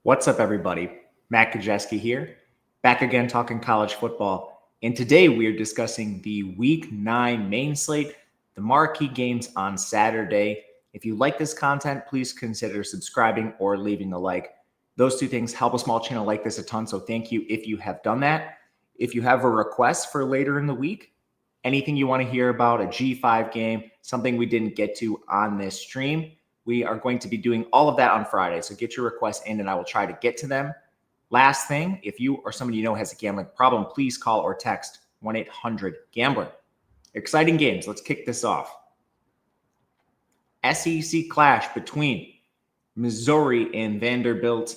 What's up, everybody? Matt Gajewski here, back again talking college football. And today we are discussing the Week 9 main slate, the marquee games on Saturday. If you like this content, please consider subscribing or leaving a like. Those two things help a small channel like this a ton, so thank you if you have done that. If you have a request for later in the week, anything you want to hear about, a G5 game, something we didn't get to on this stream, we are going to be doing all of that on Friday. So get your requests in and I will try to get to them. Last thing, if you or somebody you know has a gambling problem, please call or text 1-800-GAMBLER. Exciting games. Let's kick this off. SEC clash between Missouri and Vanderbilt.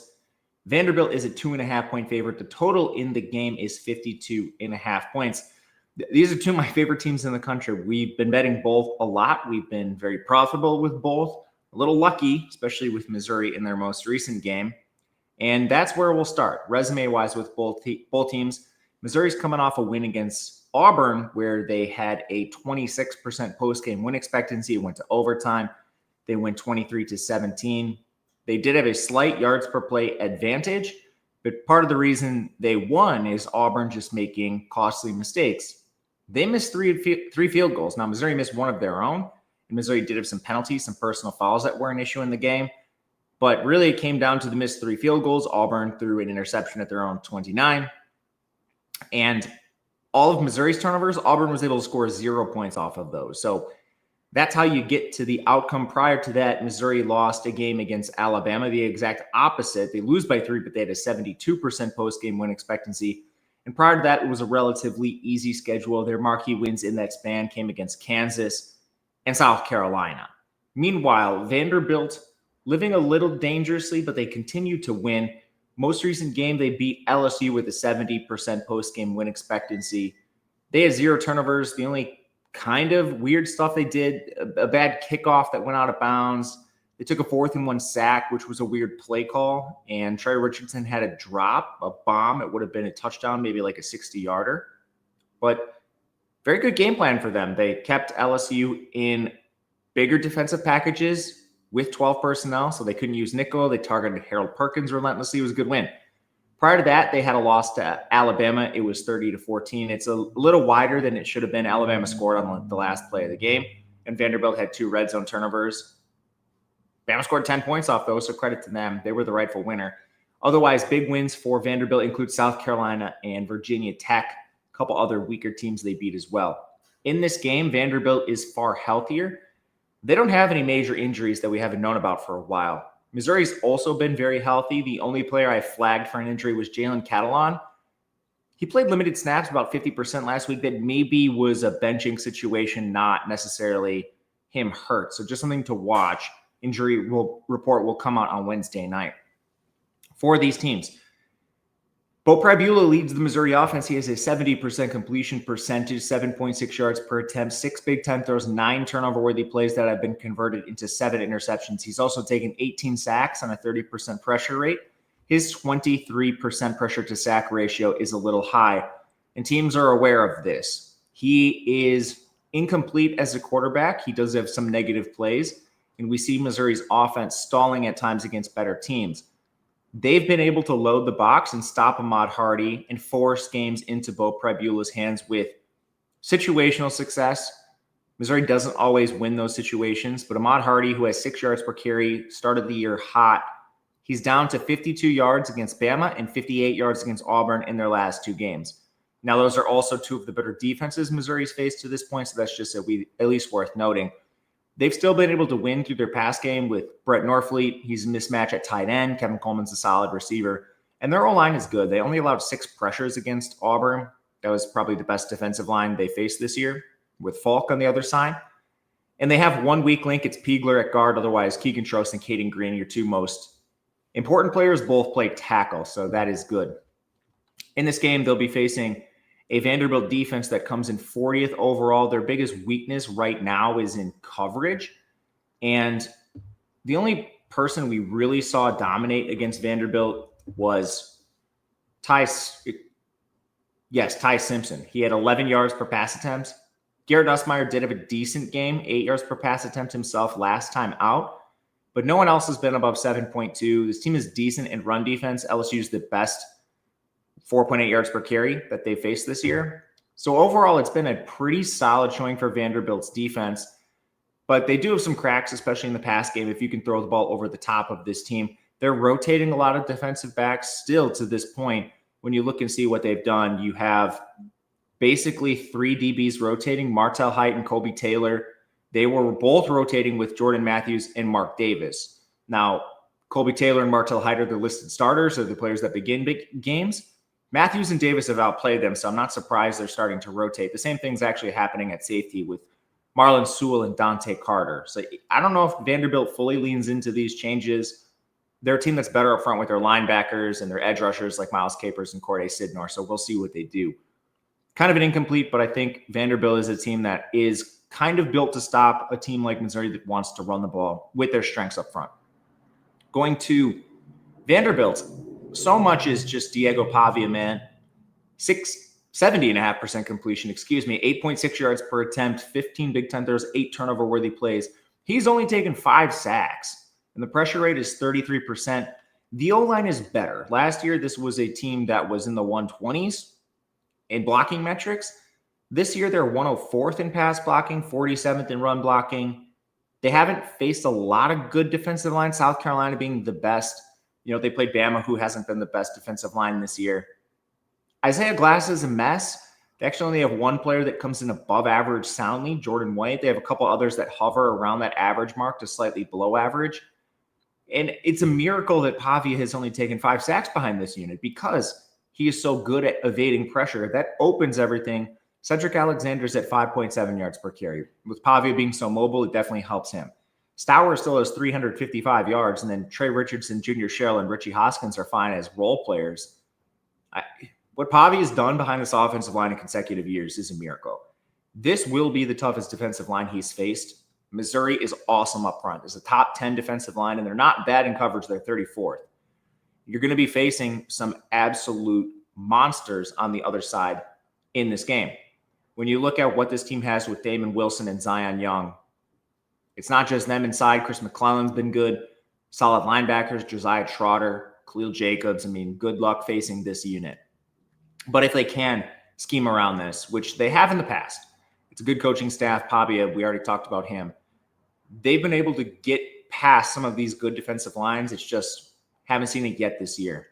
Vanderbilt is a 2.5-point favorite. The total in the game is 52.5 points. These are two of my favorite teams in the country. We've been betting both a lot. We've been very profitable with both. A little lucky, especially with Missouri in their most recent game. And that's where we'll start, resume-wise, with both teams. Missouri's coming off a win against Auburn, where they had a 26% post-game win expectancy. It went to overtime. They went 23-17. They did have a slight yards per play advantage, but part of the reason they won is Auburn just making costly mistakes. They missed three field goals. Now, Missouri missed one of their own. And Missouri did have some penalties, some personal fouls that were an issue in the game. But really, it came down to the missed 3 field goals. Auburn threw an interception at their own 29. And all of Missouri's turnovers, Auburn was able to score 0 points off of those. So that's how you get to the outcome. Prior to that, Missouri lost a game against Alabama, the exact opposite. They lose by 3, but they had a 72% post-game win expectancy. And prior to that, it was a relatively easy schedule. Their marquee wins in that span came against Kansas and South Carolina. Meanwhile, Vanderbilt living a little dangerously, but they continue to win. Most recent game, they beat LSU with a 70% post-game win expectancy. They had 0 turnovers. The only kind of weird stuff they did, a bad kickoff that went out of bounds. They took a 4th-and-1 sack, which was a weird play call. And Trey Richardson had a drop, a bomb. It would have been a touchdown, maybe like a 60-yarder. But very good game plan for them. They kept LSU in bigger defensive packages with 12 personnel, so they couldn't use nickel. They targeted Harold Perkins relentlessly. It was a good win. Prior to that, they had a loss to Alabama. It was 30-14. It's a little wider than it should have been. Alabama scored on the last play of the game, and Vanderbilt had 2 red zone turnovers. Bama scored 10 points off those, so credit to them. They were the rightful winner. Otherwise, big wins for Vanderbilt include South Carolina and Virginia Tech. A couple other weaker teams they beat as well. In this game, Vanderbilt is far healthier. They don't have any major injuries that we haven't known about for a while. Missouri's also been very healthy. The only player I flagged for an injury was Jalen Catalon. He played limited snaps, about 50% last week. That maybe was a benching situation, not necessarily him hurt. So just something to watch. Injury report will come out on Wednesday night. For these teams, Bo Pribula leads the Missouri offense. He has a 70% completion percentage, 7.6 yards per attempt, 6 Big Ten throws, 9 turnover-worthy plays that have been converted into 7 interceptions. He's also taken 18 sacks on a 30% pressure rate. His 23% pressure to sack ratio is a little high, and teams are aware of this. He is incomplete as a quarterback. He does have some negative plays, and we see Missouri's offense stalling at times against better teams. They've been able to load the box and stop Ahmad Hardy and force games into Bo Pribula's hands with situational success. Missouri doesn't always win those situations, but Ahmad Hardy, who has 6 yards per carry, started the year hot. He's down to 52 yards against Bama and 58 yards against Auburn in their last 2 games. Now, those are also 2 of the better defenses Missouri's faced to this point, so that's just at least worth noting. They've still been able to win through their pass game with Brett Norfleet. He's a mismatch at tight end. Kevin Coleman's a solid receiver. And their O-line is good. They only allowed 6 pressures against Auburn. That was probably the best defensive line they faced this year, with Falk on the other side. And they have one weak link. It's Piegler at guard. Otherwise, Keegan Trost and Caden Green, your 2 most important players, both play tackle. So that is good. In this game, they'll be facing a Vanderbilt defense that comes in 40th overall. Their biggest weakness right now is in coverage. And the only person we really saw dominate against Vanderbilt was Ty Simpson. He had 11 yards per pass attempts. Garrett Nussmeier did have a decent game, 8 yards per pass attempt himself last time out. but no one else has been above 7.2. This team is decent in run defense. LSU is the best 4.8 yards per carry that they faced this year. So overall, it's been a pretty solid showing for Vanderbilt's defense, but they do have some cracks, especially in the pass game. If you can throw the ball over the top of this team, they're rotating a lot of defensive backs still to this point. When you look and see what they've done, you have basically 3 DBs rotating, Martell Height and Colby Taylor. They were both rotating with Jordan Matthews and Mark Davis. Now, Colby Taylor and Martell Height are the listed starters, or the players that begin big games. Matthews and Davis have outplayed them, so I'm not surprised they're starting to rotate. The same thing's actually happening at safety with Marlon Sewell and Dante Carter. So I don't know if Vanderbilt fully leans into these changes. They're a team that's better up front with their linebackers and their edge rushers like Miles Capers and Corday Sidnor, so we'll see what they do. Kind of an incomplete, but I think Vanderbilt is a team that is kind of built to stop a team like Missouri that wants to run the ball with their strengths up front. Going to Vanderbilt, so much is just Diego Pavia, man. 70.5% completion, 8.6 yards per attempt, 15 Big Ten throws, 8 turnover-worthy plays. He's only taken 5 sacks, and the pressure rate is 33%. The O-line is better. Last year, this was a team that was in the 120s in blocking metrics. This year, they're 104th in pass blocking, 47th in run blocking. They haven't faced a lot of good defensive lines, South Carolina being the best. They played Bama, who hasn't been the best defensive line this year. Isaiah Glass is a mess. They actually only have one player that comes in above average soundly, Jordan White. They have a couple others that hover around that average mark to slightly below average. And it's a miracle that Pavia has only taken 5 sacks behind this unit because he is so good at evading pressure. That opens everything. Cedric Alexander's at 5.7 yards per carry. With Pavia being so mobile, it definitely helps him. Stauer still has 355 yards, and then Trey Richardson, Junior Sherrill, and Richie Hoskins are fine as role players. What Pavia has done behind this offensive line in consecutive years is a miracle. This will be the toughest defensive line he's faced. Missouri is awesome up front. It's a top 10 defensive line, and they're not bad in coverage. They're 34th. You're going to be facing some absolute monsters on the other side in this game. When you look at what this team has with Damon Wilson and Zion Young, it's not just them inside. Chris McClellan's been good. Solid linebackers, Josiah Trotter, Khalil Jacobs. Good luck facing this unit. But if they can scheme around this, which they have in the past, it's a good coaching staff. Pavia, we already talked about him. They've been able to get past some of these good defensive lines. It's just haven't seen it yet this year.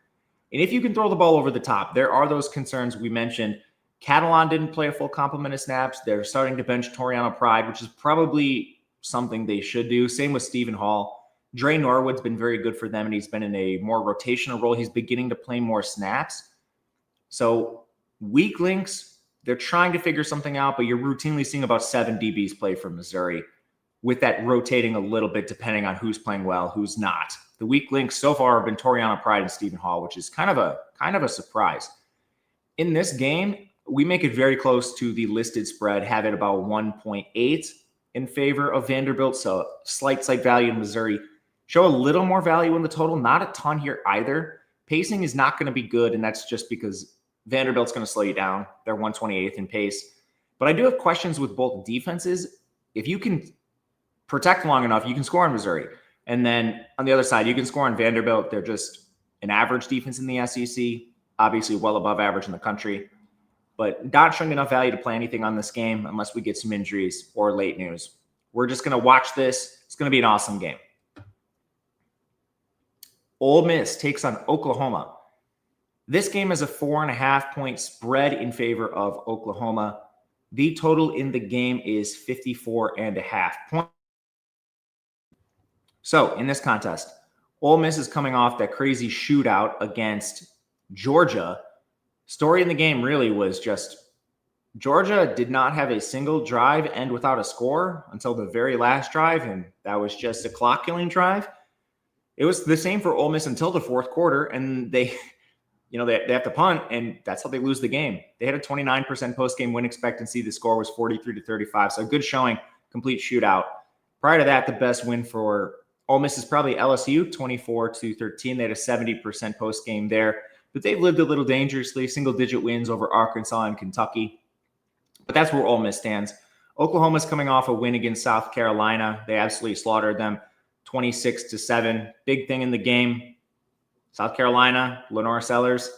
And if you can throw the ball over the top, there are those concerns we mentioned. Catalan didn't play a full complement of snaps. They're starting to bench Toriano Pride, which is probably something they should do. Same with Stephen Hall. Dre Norwood's been very good for them, and he's been in a more rotational role. He's beginning to play more snaps. So weak links, they're trying to figure something out, but you're routinely seeing about 7 DBs play for Missouri, with that rotating a little bit depending on who's playing well, who's not. The weak links so far have been Toriano Pride and Stephen Hall, which is kind of a surprise. In this game, we make it very close to the listed spread, have it about 1.8 in favor of Vanderbilt. So slight value in Missouri. Show a little more value in the total, not a ton here either. Pacing is not going to be good, and that's just because Vanderbilt's going to slow you down. They're 128th in pace. But I do have questions with both defenses. If you can protect long enough, you can score on Missouri. And then on the other side, you can score on Vanderbilt. They're just an average defense in the SEC, obviously well above average in the country, but not showing enough value to play anything on this game unless we get some injuries or late news. We're just going to watch this. It's going to be an awesome game. Ole Miss takes on Oklahoma. This game is a 4.5-point spread in favor of Oklahoma. The total in the game is 54.5 points. So in this contest, Ole Miss is coming off that crazy shootout against Georgia. Story in the game really was just Georgia did not have a single drive end without a score until the very last drive, and that was just a clock-killing drive. It was the same for Ole Miss until the fourth quarter, and they have to punt, and that's how they lose the game. They had a 29% post-game win expectancy. The score was 43-35, so a good showing, complete shootout. Prior to that, the best win for Ole Miss is probably LSU, 24-13. They had a 70% post-game there, but they've lived a little dangerously, single-digit wins over Arkansas and Kentucky. But that's where Ole Miss stands. Oklahoma's coming off a win against South Carolina. They absolutely slaughtered them, 26-7. Big thing in the game. South Carolina, Lenore Sellers,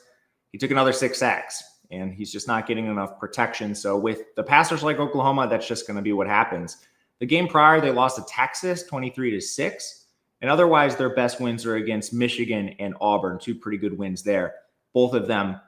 he took another 6 sacks, and he's just not getting enough protection. So with the passers like Oklahoma, that's just going to be what happens. The game prior, they lost to Texas 23-6. And otherwise, their best wins are against Michigan and Auburn, 2 pretty good wins there. Both of them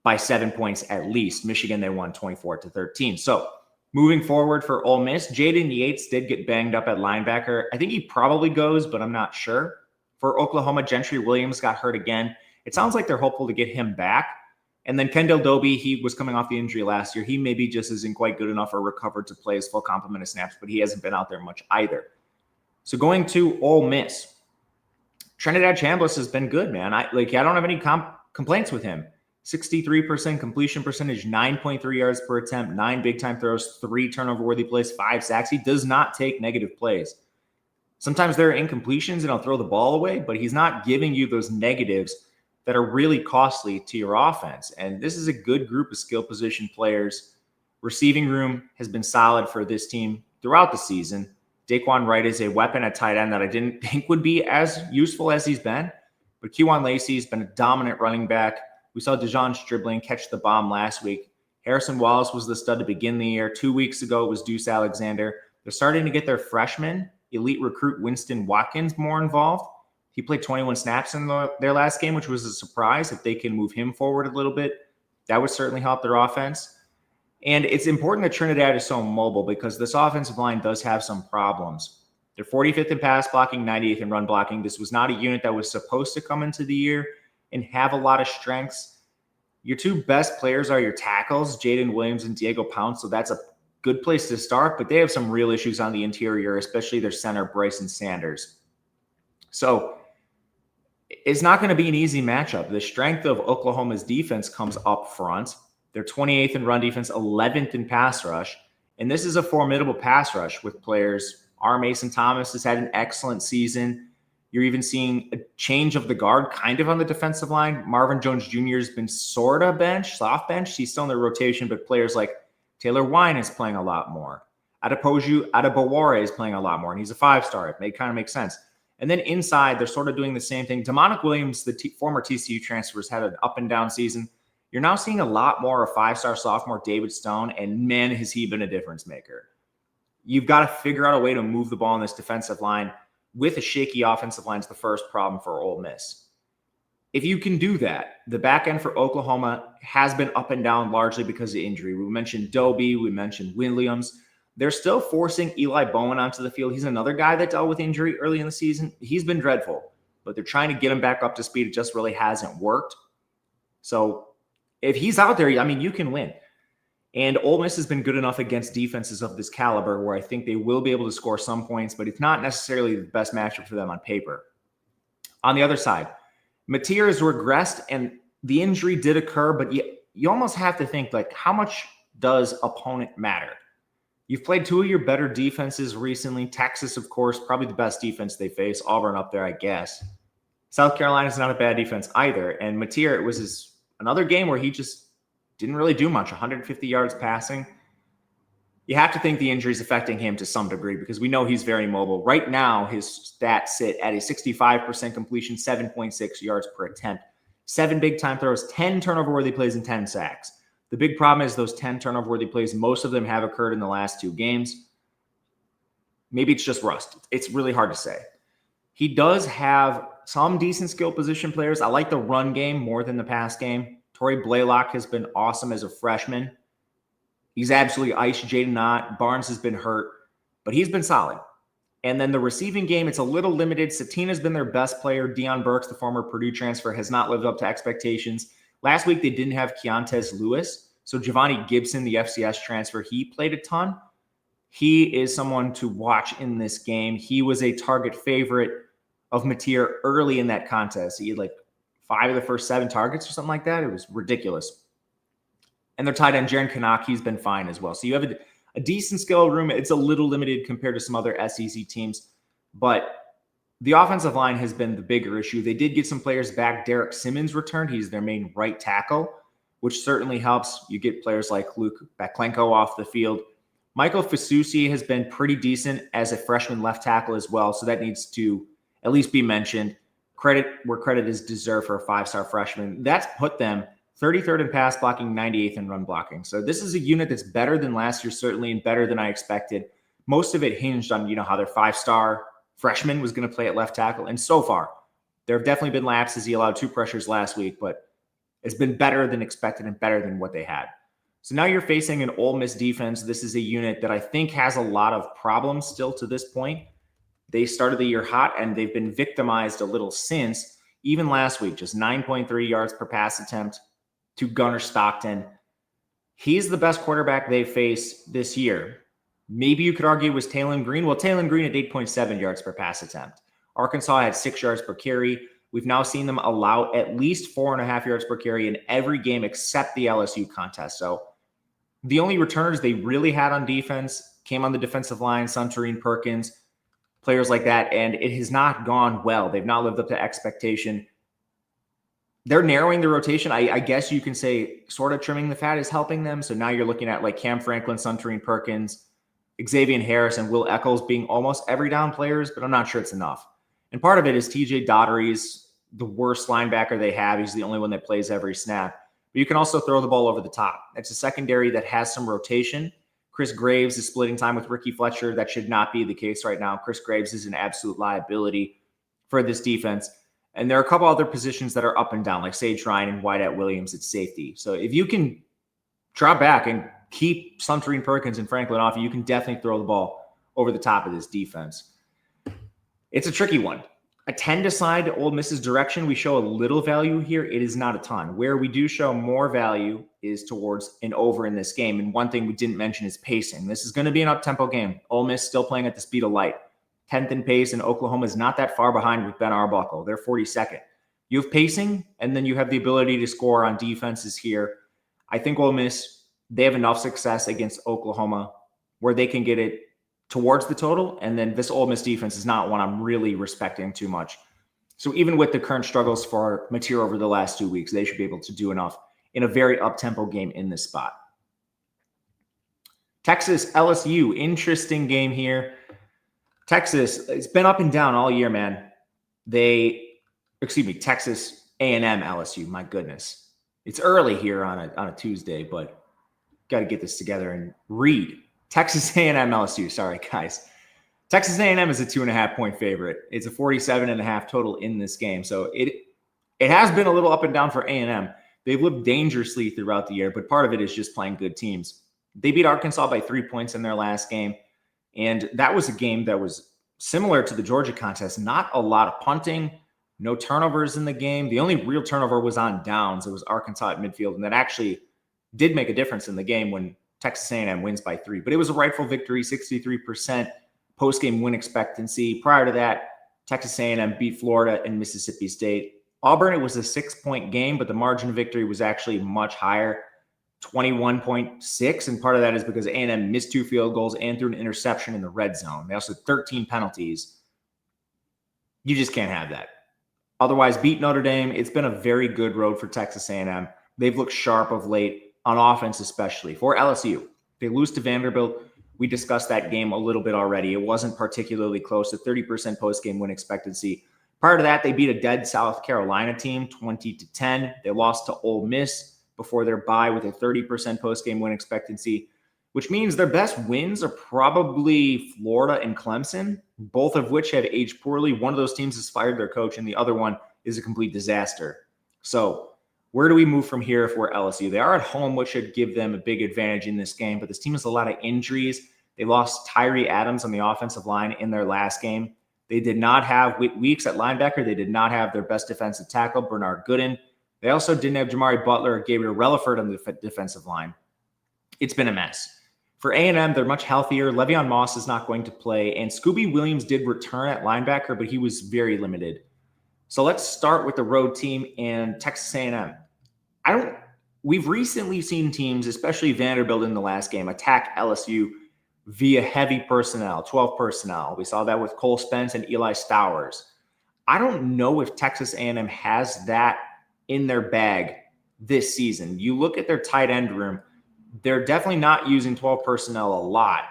by 7 points at least. Michigan, they won 24-13. So moving forward for Ole Miss, Jaden Yates did get banged up at linebacker. I think he probably goes, but I'm not sure. For Oklahoma, Gentry Williams got hurt again. It sounds like they're hopeful to get him back. And then Kendall Dobie, he was coming off the injury last year. He maybe just isn't quite good enough or recovered to play his full complement of snaps, but he hasn't been out there much either. So going to Ole Miss, Trinidad Chambliss has been good, man. I don't have any complaints with him. 63% completion percentage, 9.3 yards per attempt, 9 big-time throws, 3 turnover-worthy plays, 5 sacks. He does not take negative plays. Sometimes there are incompletions and he'll throw the ball away, but he's not giving you those negatives that are really costly to your offense. And this is a good group of skill position players. Receiving room has been solid for this team throughout the season. Daquan Wright is a weapon at tight end that I didn't think would be as useful as he's been. But Kewan Lacey's been a dominant running back. We saw Dejon Stribling catch the bomb last week. Harrison Wallace was the stud to begin the year. 2 weeks ago, it was Deuce Alexander. They're starting to get their freshman, elite recruit Winston Watkins more involved. He played 21 snaps in their last game, which was a surprise. If they can move him forward a little bit, that would certainly help their offense. And it's important that Trinidad is so mobile because this offensive line does have some problems. They're 45th in pass blocking, 98th in run blocking. This was not a unit that was supposed to come into the year and have a lot of strengths. Your 2 best players are your tackles, Jaden Williams and Diego Pounce, so that's a good place to start, but they have some real issues on the interior, especially their center, Bryson Sanders. So it's not going to be an easy matchup. The strength of Oklahoma's defense comes up front. They're 28th in run defense, 11th in pass rush, and this is a formidable pass rush with players. R. Mason Thomas has had an excellent season. You're even seeing a change of the guard kind of on the defensive line. Marvin Jones Jr. has been sort of soft bench. He's still in the rotation, but players like Taylor Wine is playing a lot more. Adepoju Adebaware is playing a lot more, and he's a 5-star. It kind of makes sense. And then inside, they're sort of doing the same thing. Demonic Williams, the former TCU transfer, has had an up-and-down season. You're now seeing a lot more of 5-star sophomore David Stone, and man, has he been a difference maker. You've got to figure out a way to move the ball on this defensive line. With a shaky offensive line is the first problem for Ole Miss. If you can do that, the back end for Oklahoma has been up and down largely because of injury. We mentioned Dobie, we mentioned Williams. They're still forcing Eli Bowen onto the field. He's another guy that dealt with injury early in the season. He's been dreadful, but they're trying to get him back up to speed. It just really hasn't worked. So if he's out there, I mean, you can win. And Ole Miss has been good enough against defenses of this caliber where I think they will be able to score some points, but it's not necessarily the best matchup for them on paper. On the other side, Mateer has regressed, and the injury did occur, but you almost have to think, like, how much does opponent matter? You've played 2 of your better defenses recently. Texas, of course, probably the best defense they face. Auburn up there, I guess. South Carolina's not a bad defense either. And Mateer, it was another game where he just didn't really do much, 150 yards passing. You have to think the injury is affecting him to some degree because we know he's very mobile. Right now, his stats sit at a 65% completion, 7.6 yards per attempt, 7 big-time throws, 10 turnover-worthy plays, and 10 sacks. The big problem is those 10 turnover-worthy plays, most of them have occurred in the last 2 games. Maybe it's just rust. It's really hard to say. He does have some decent skill position players. I like the run game more than the pass game. Torrey Blaylock has been awesome as a freshman. He's absolutely iced Jaden Knott. Barnes has been hurt, but he's been solid. And then the receiving game, it's a little limited. Satina's been their best player. Deion Burks, the former Purdue transfer, has not lived up to expectations. Last week, they didn't have Keontez Lewis. So Giovanni Gibson, the FCS transfer, he played a ton. He is someone to watch in this game. He was a target favorite of Mateer early in that contest. He had like 5 of the first 7 targets or something like that. It was ridiculous. And their tight end, Jaron Canuck, he's been fine as well. So you have a decent skill room. It's a little limited compared to some other SEC teams, but the offensive line has been the bigger issue. They did get some players back. Derek Simmons returned. He's their main right tackle, which certainly helps. You get players like Luke Baklenko off the field. Michael Fasusi has been pretty decent as a freshman left tackle as well, so that needs to at least be mentioned. Credit where credit is deserved for a 5-star freshman. That's put them 33rd in pass blocking, 98th in run blocking. So this is a unit that's better than last year, certainly, and better than I expected. Most of it hinged on, how their 5-star freshman was going to play at left tackle. And so far, there have definitely been lapses. He allowed 2 pressures last week, but it's been better than expected and better than what they had. So now you're facing an Ole Miss defense. This is a unit that I think has a lot of problems still to this point. They started the year hot, and they've been victimized a little since. Even last week, just 9.3 yards per pass attempt to Gunnar Stockton. He's the best quarterback they face this year. Maybe you could argue it was Talon Green. Well, Talon Green had 8.7 yards per pass attempt. Arkansas had 6 yards per carry. We've now seen them allow at least 4.5 yards per carry in every game except the LSU contest. So the only returners they really had on defense came on the defensive line, Suntarine Perkins, players like that, and it has not gone well. They've not lived up to expectation. They're narrowing the rotation. I guess you can say sort of trimming the fat is helping them. So now you're looking at like Cam Franklin, Suntarine Perkins, Xavier Harris, and Will Eccles being almost every down players, but I'm not sure it's enough. And part of it is TJ Daughtery's the worst linebacker they have. He's the only one that plays every snap. But you can also throw the ball over the top. It's a secondary that has some rotation. Chris Graves is splitting time with Ricky Fletcher. That should not be the case right now. Chris Graves is an absolute liability for this defense. And there are a couple other positions that are up and down, like Sage Ryan and Wyatt Williams at safety. So if you can drop back and keep Suntarine Perkins and Franklin off, you can definitely throw the ball over the top of this defense. It's a tricky one. I tend to side to Ole Miss's direction. We show a little value here. It is not a ton. Where we do show more value is towards an over in this game. And one thing we didn't mention is pacing. This is going to be an up-tempo game. Ole Miss still playing at the speed of light. 10th in pace, and Oklahoma is not that far behind with Ben Arbuckle. They're 42nd. You have pacing, and then you have the ability to score on defenses here. I think Ole Miss, they have enough success against Oklahoma where they can get it towards the total, and then this Ole Miss defense is not one I'm really respecting too much. So even with the current struggles for material over the last 2 weeks, they should be able to do enough in a very up-tempo game in this spot. Texas, LSU, interesting game here. Texas, it's been up and down all year, man. Texas A&M, LSU, my goodness. It's early here on a Tuesday, but got to get this together and read. Texas A&M, LSU, sorry, guys. Texas A&M is a 2.5-point favorite. It's a 47.5 total in this game. So it has been a little up and down for A&M. They've lived dangerously throughout the year, but part of it is just playing good teams. They beat Arkansas by 3 points in their last game. And that was a game that was similar to the Georgia contest. Not a lot of punting, no turnovers in the game. The only real turnover was on downs. It was Arkansas at midfield, and that actually did make a difference in the game when Texas A&M wins by 3. But it was a rightful victory, 63% post-game win expectancy. Prior to that, Texas A&M beat Florida and Mississippi State. Auburn, it was a 6-point game, but the margin of victory was actually much higher. 21.6, and part of that is because A&M missed 2 field goals and threw an interception in the red zone. They also had 13 penalties. You just can't have that. Otherwise, beat Notre Dame. It's been a very good road for Texas A&M. They've looked sharp of late, on offense especially. For LSU, they lose to Vanderbilt. We discussed that game a little bit already. It wasn't particularly close to 30% post-game win expectancy. Prior to that, they beat a dead South Carolina team, 20-10. They lost to Ole Miss before their bye with a 30% post-game win expectancy, which means their best wins are probably Florida and Clemson, both of which have aged poorly. One of those teams has fired their coach, and the other one is a complete disaster. So where do we move from here if we're LSU? They are at home, which should give them a big advantage in this game, but this team has a lot of injuries. They lost Tyree Adams on the offensive line in their last game. They did not have Weeks at linebacker. They did not have their best defensive tackle, Bernard Gooden. They also didn't have Jamari Butler or Gabriel Relaford on the defensive line. It's been a mess. For A&M, they're much healthier. Le'Veon Moss is not going to play, and Scooby Williams did return at linebacker, but he was very limited. So let's start with the road team and Texas A&M. We've recently seen teams, especially Vanderbilt in the last game, attack LSU via heavy personnel, 12 personnel. We saw that with Cole Spence and Eli Stowers. I don't know if Texas A&M has that in their bag this season. You look at their tight end room. they're definitely not using 12 personnel a lot.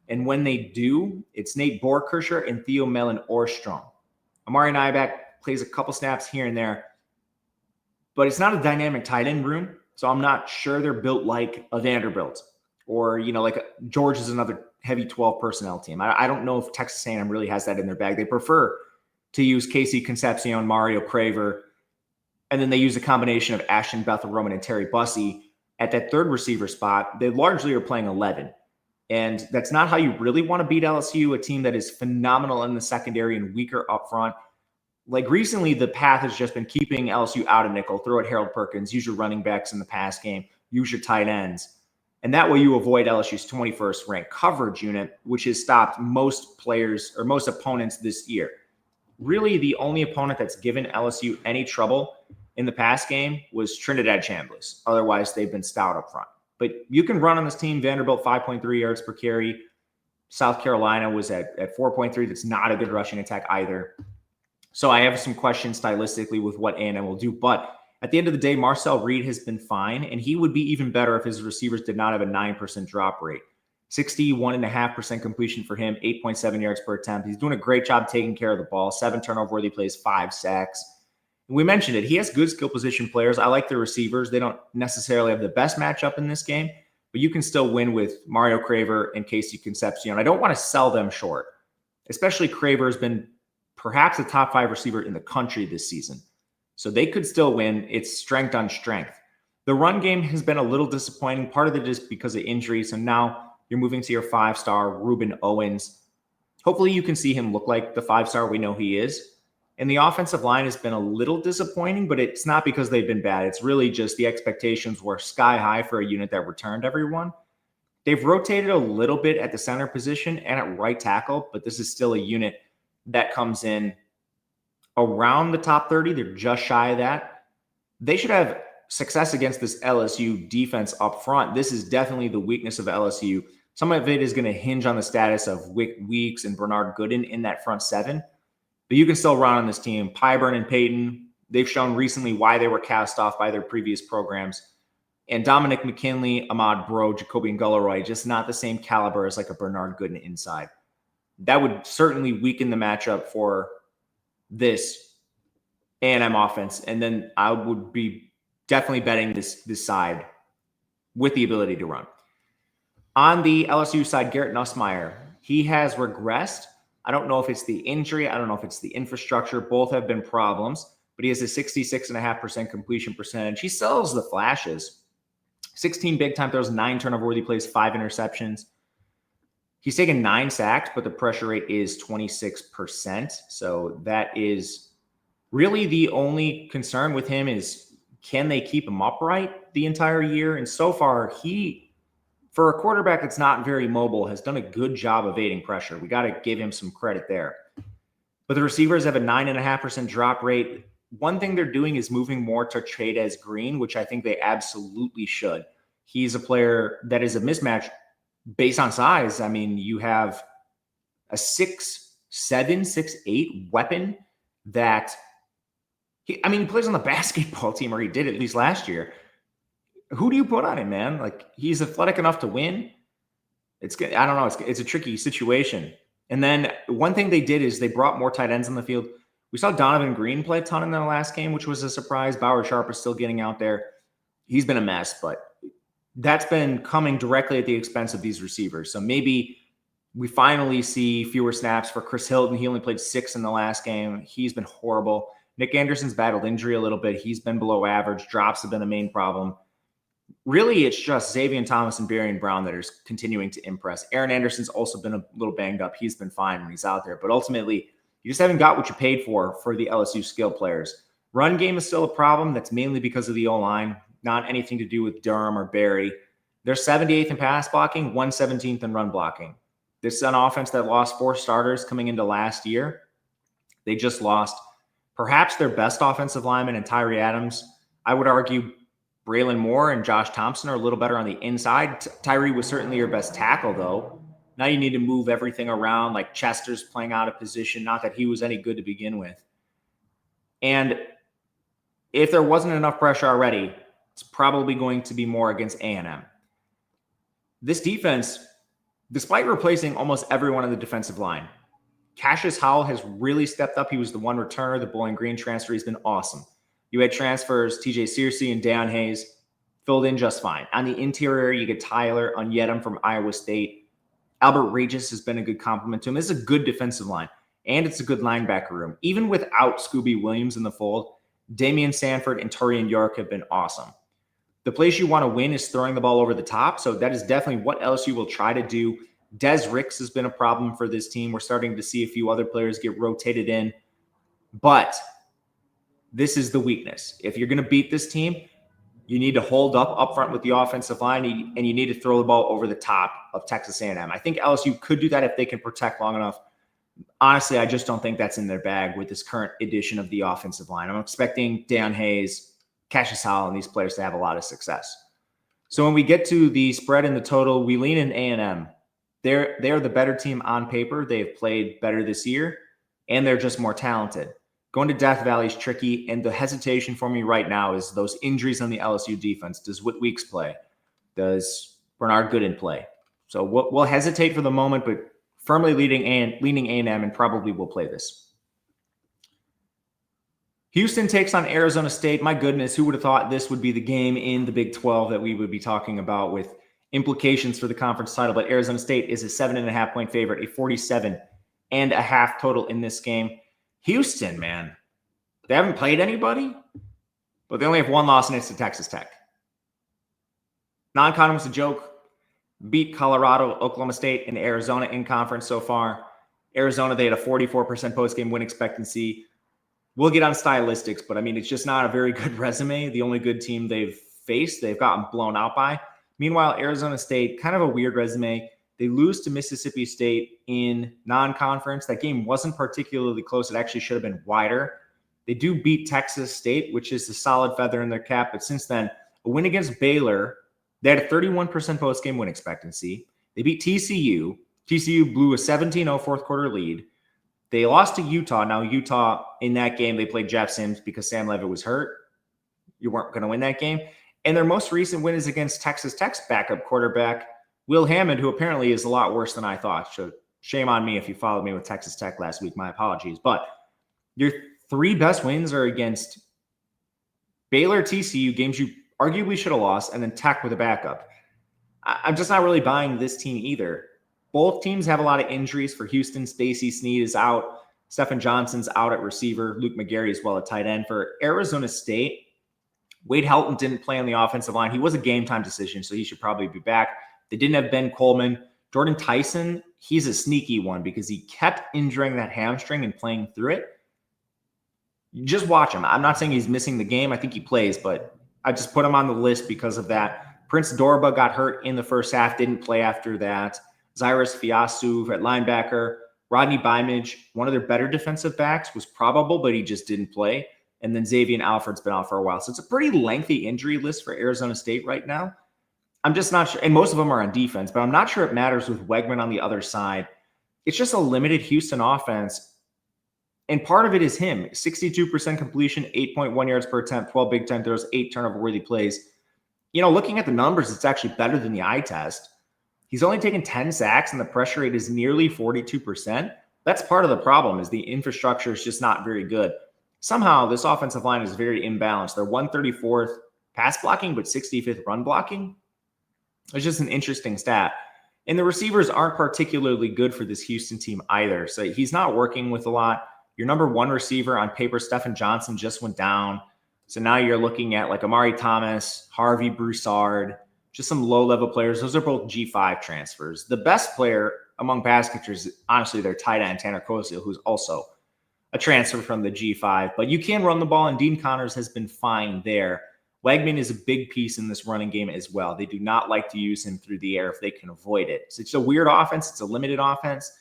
And when they do, it's Nate Borkircher and Theo Mellon Orstrom. Amari Nyback plays a couple snaps here and there, but it's not a dynamic tight end room. So I'm not sure they're built like a Vanderbilt or, like George is another heavy 12 personnel team. I don't know if Texas A&M really has that in their bag. They prefer to use Casey Concepcion, Mario Craver, and then they use a combination of Ashton Bethel Roman and Terry Bussey at that third receiver spot. They largely are playing 11. And that's not how you really want to beat LSU, a team that is phenomenal in the secondary and weaker up front. Like recently, the path has just been keeping LSU out of nickel, throw at Harold Perkins, use your running backs in the pass game, use your tight ends. And that way you avoid LSU's 21st ranked coverage unit, which has stopped most players or most opponents this year. Really, the only opponent that's given LSU any trouble in the pass game was Trinidad Chambliss. Otherwise, they've been stout up front. But you can run on this team. Vanderbilt, 5.3 yards per carry. South Carolina was at 4.3. That's not a good rushing attack either. So I have some questions stylistically with what A&M will do. But at the end of the day, Marcel Reed has been fine, and he would be even better if his receivers did not have a 9% drop rate. 61.5% completion for him, 8.7 yards per attempt. He's doing a great job taking care of the ball. 7 turnover-worthy plays, 5 sacks. And we mentioned it. He has good skill position players. I like the receivers. They don't necessarily have the best matchup in this game, but you can still win with Mario Craver and Casey Concepcion. I don't want to sell them short, especially Craver has been perhaps a top 5 receiver in the country this season. So they could still win. It's strength on strength. The run game has been a little disappointing. Part of it is because of injuries. So now you're moving to your 5-star Reuben Owens. Hopefully you can see him look like the 5-star we know he is. And the offensive line has been a little disappointing, but it's not because they've been bad. It's really just the expectations were sky high for a unit that returned everyone. They've rotated a little bit at the center position and at right tackle, but this is still a unit that comes in around the top 30. They're just shy of that. They should have success against this LSU defense up front. This is definitely the weakness of LSU. Some of it is going to hinge on the status of Wick Weeks and Bernard Gooden in that front seven. But you can still run on this team. Pyburn and Payton, they've shown recently why they were cast off by their previous programs. And Dominic McKinley, Ahmad Bro, Jacobian Gulleroy, just not the same caliber as like a Bernard Gooden inside. That would certainly weaken the matchup for this A&M offense. And then I would be definitely betting this side with the ability to run. On the LSU side, Garrett Nussmeier, he has regressed. I don't know if it's the injury. I don't know if it's the infrastructure. Both have been problems, but he has a 66.5% completion percentage. He still has the flashes. 16 big-time throws, 9 turnover-worthy plays, 5 interceptions. He's taken 9 sacks, but the pressure rate is 26%. So that is really the only concern with him is can they keep him upright the entire year? And so far, he, for a quarterback that's not very mobile, has done a good job evading pressure. We got to give him some credit there. But the receivers have a 9.5% drop rate. One thing they're doing is moving more to Trades Green, which I think they absolutely should. He's a player that is a mismatch based on size. I mean, you have a 6'7", 6'8" weapon that he plays on the basketball team, or he did at least last year. Who do you put on him, man? Like, he's athletic enough to win. I don't know. It's a tricky situation. And then one thing they did is they brought more tight ends on the field. We saw Donovan Green play a ton in the last game, which was a surprise. Bauer Sharp is still getting out there. He's been a mess, but that's been coming directly at the expense of these receivers. So maybe we finally see fewer snaps for Chris Hilton. He only played 6 in the last game. He's been horrible. Nick Anderson's battled injury a little bit. He's been below average. Drops have been the main problem. Really, it's just Xavier Thomas and Barian Brown that are continuing to impress. Aaron Anderson's also been a little banged up. He's been fine when he's out there. But ultimately, you just haven't got what you paid for the LSU skill players. Run game is still a problem. That's mainly because of the O-line, not anything to do with Durham or Barry. They're 78th in pass blocking, 117th in run blocking. This is an offense that lost 4 starters coming into last year. They just lost perhaps their best offensive lineman in Tyree Adams. I would argue Braylon Moore and Josh Thompson are a little better on the inside. Tyree was certainly your best tackle, though. Now you need to move everything around, like Chester's playing out of position. Not that he was any good to begin with. And if there wasn't enough pressure already, it's probably going to be more against A&M. this defense, despite replacing almost everyone on the defensive line, Cassius Howell has really stepped up. He was the one returner. The Bowling Green transfer has been awesome. You had transfers, TJ Searcy and Dan Hayes, filled in just fine. On the interior, you get Tyler Onyedem from Iowa State. Albert Regis has been a good compliment to him. This is a good defensive line, and it's a good linebacker room. Even without Scooby Williams in the fold, Damian Sanford and Torian York have been awesome. The place you want to win is throwing the ball over the top, so that is definitely what LSU will try to do. Des Ricks has been a problem for this team. We're starting to see a few other players get rotated in, but this is the weakness. If you're going to beat this team, you need to hold up front with the offensive line, and you need to throw the ball over the top of Texas A&M. I think LSU could do that if they can protect long enough. Honestly, I just don't think that's in their bag with this current edition of the offensive line. I'm expecting Dan Hayes, Cassius Howell, and these players to have a lot of success. So when we get to the spread and the total, we lean in A&M. They're the better team on paper. They've played better this year, and they're just more talented. Going to Death Valley is tricky, and the hesitation for me right now is those injuries on the LSU defense. Does Whit Weeks play? Does Bernard Gooden play? So we'll hesitate for the moment, but firmly leaning A&M and probably will play this. Houston takes on Arizona State. My goodness, who would have thought this would be the game in the Big 12 that we would be talking about with implications for the conference title? But Arizona State is a 7.5-point favorite, a 47.5 total in this game. Houston, man, they haven't played anybody, but they only have one loss, and it's to Texas Tech. Non-con was a joke. Beat Colorado, Oklahoma State, and Arizona in conference so far. Arizona, they had a 44% post-game win expectancy. We'll get on stylistics, but I mean, it's just not a very good resume. The only good team they've faced, they've gotten blown out by. Meanwhile, Arizona State, kind of a weird resume. They lose to Mississippi State in non-conference. That game wasn't particularly close. It actually should have been wider. They do beat Texas State, which is a solid feather in their cap. But since then, a win against Baylor, they had a 31% post-game win expectancy. They beat TCU. TCU blew a 17-0 fourth quarter lead. They lost to Utah. Now, Utah, in that game, they played Jeff Sims because Sam Leavitt was hurt. You weren't going to win that game. And their most recent win is against Texas Tech's backup quarterback, Will Hammond, who apparently is a lot worse than I thought. So shame on me if you followed me with Texas Tech last week. My apologies. But your three best wins are against Baylor, TCU, games you arguably should have lost, and then Tech with a backup. I'm just not really buying this team either. Both teams have a lot of injuries. For Houston, Stacey Sneed is out. Stephen Johnson's out at receiver. Luke McGarry as well at tight end. For Arizona State, Wade Helton didn't play on the offensive line. He was a game-time decision, so he should probably be back. They didn't have Ben Coleman. Jordan Tyson, he's a sneaky one because he kept injuring that hamstring and playing through it. You just watch him. I'm not saying he's missing the game. I think he plays, but I just put him on the list because of that. Prince Dorba got hurt in the first half, didn't play after that. Zyrus Fiasu at linebacker. Rodney Bymage, one of their better defensive backs, was probable, but he just didn't play. And then Xavier Alford's been out for a while. So it's a pretty lengthy injury list for Arizona State right now. I'm just not sure. And most of them are on defense, but I'm not sure it matters with Wegman on the other side. It's just a limited Houston offense. And part of it is him. 62% completion, 8.1 yards per attempt, 12 Big Ten throws, 8 turnover-worthy plays. You know, looking at the numbers, it's actually better than the eye test. He's only taken 10 sacks, and the pressure rate is nearly 42%. That's part of the problem, is the infrastructure is just not very good. Somehow, this offensive line is very imbalanced. They're 134th pass blocking, but 65th run blocking. It's just an interesting stat. And the receivers aren't particularly good for this Houston team either. So he's not working with a lot. Your number one receiver on paper, Stephen Johnson, just went down. So now you're looking at like Amari Thomas, Harvey Broussard, just some low-level players. Those are both G5 transfers. The best player among pass catchers is honestly their tight end, Tanner Cosio, who's also a transfer from the G5. But you can run the ball, and Dean Connors has been fine there. Wegman is a big piece in this running game as well. They do not like to use him through the air if they can avoid it. So it's a weird offense. It's a limited offense.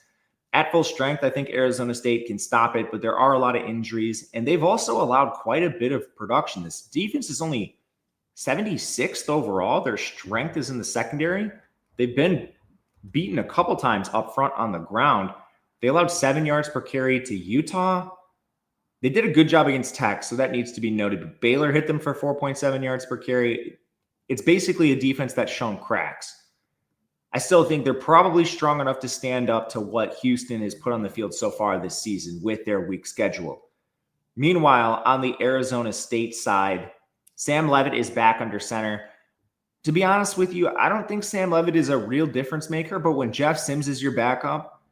At full strength, I think Arizona State can stop it, but there are a lot of injuries, and they've also allowed quite a bit of production. This defense is only 76th overall. Their strength is in the secondary. They've been beaten a couple times up front on the ground. They allowed 7 yards per carry to Utah. They did a good job against Tech, so that needs to be noted. But Baylor hit them for 4.7 yards per carry. It's basically a defense that's shown cracks. I still think they're probably strong enough to stand up to what Houston has put on the field so far this season with their weak schedule. Meanwhile, on the Arizona State side, Sam Leavitt is back under center. To be honest with you, I don't think Sam Leavitt is a real difference maker, but when Jeff Sims is your backup,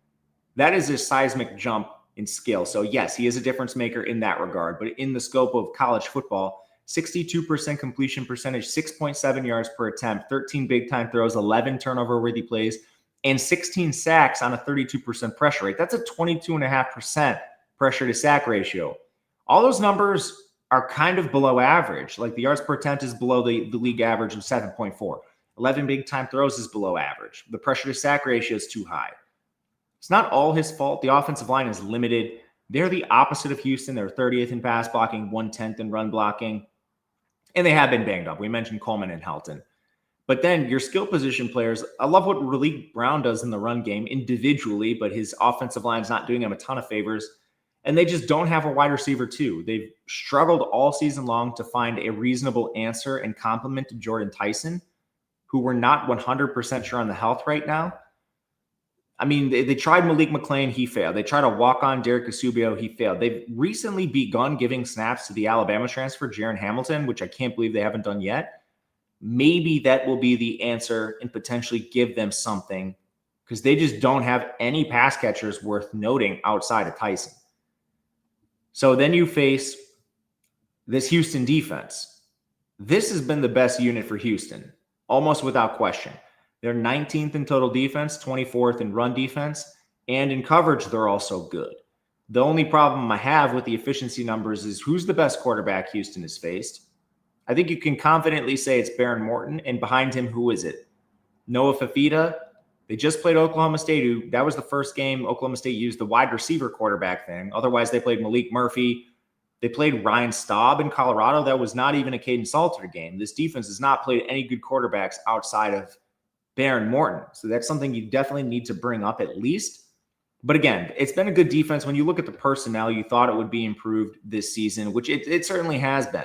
that is a seismic jump in skill. So yes, he is a difference maker in that regard, but in the scope of college football, 62% completion percentage, 6.7 yards per attempt, 13 big-time throws, 11 turnover-worthy plays, and 16 sacks on a 32% pressure rate. That's a 22.5% pressure-to-sack ratio. All those numbers are kind of below average. Like the yards per attempt is below the league average of 7.4. 11 big-time throws is below average. The pressure-to-sack ratio is too high. It's not all his fault. The offensive line is limited. They're the opposite of Houston. They're 30th in pass blocking, 110th in run blocking. And they have been banged up. We mentioned Coleman and Helton. But then your skill position players, I love what Raleek Brown does in the run game individually, but his offensive line's not doing him a ton of favors. And they just don't have a wide receiver too. They've struggled all season long to find a reasonable answer and complement to Jordan Tyson, who we're not 100% sure on the health right now. I mean, they tried Malik McClain, he failed. They tried to walk on Derek Asubio, he failed. They've recently begun giving snaps to the Alabama transfer, Jaron Hamilton, which I can't believe they haven't done yet. Maybe that will be the answer and potentially give them something because they just don't have any pass catchers worth noting outside of Tyson. So then you face this Houston defense. This has been the best unit for Houston, almost without question. They're 19th in total defense, 24th in run defense, and in coverage, they're also good. The only problem I have with the efficiency numbers is who's the best quarterback Houston has faced. I think you can confidently say it's Baron Morton, and behind him, who is it? Noah Fafita. They just played Oklahoma State. That was the first game Oklahoma State used the wide receiver quarterback thing. Otherwise, they played Malik Murphy. They played Ryan Staub in Colorado. That was not even a Caden Salter game. This defense has not played any good quarterbacks outside of Baron Morton. So that's something you definitely need to bring up at least. But again, it's been a good defense. When you look at the personnel, you thought it would be improved this season, which it certainly has been.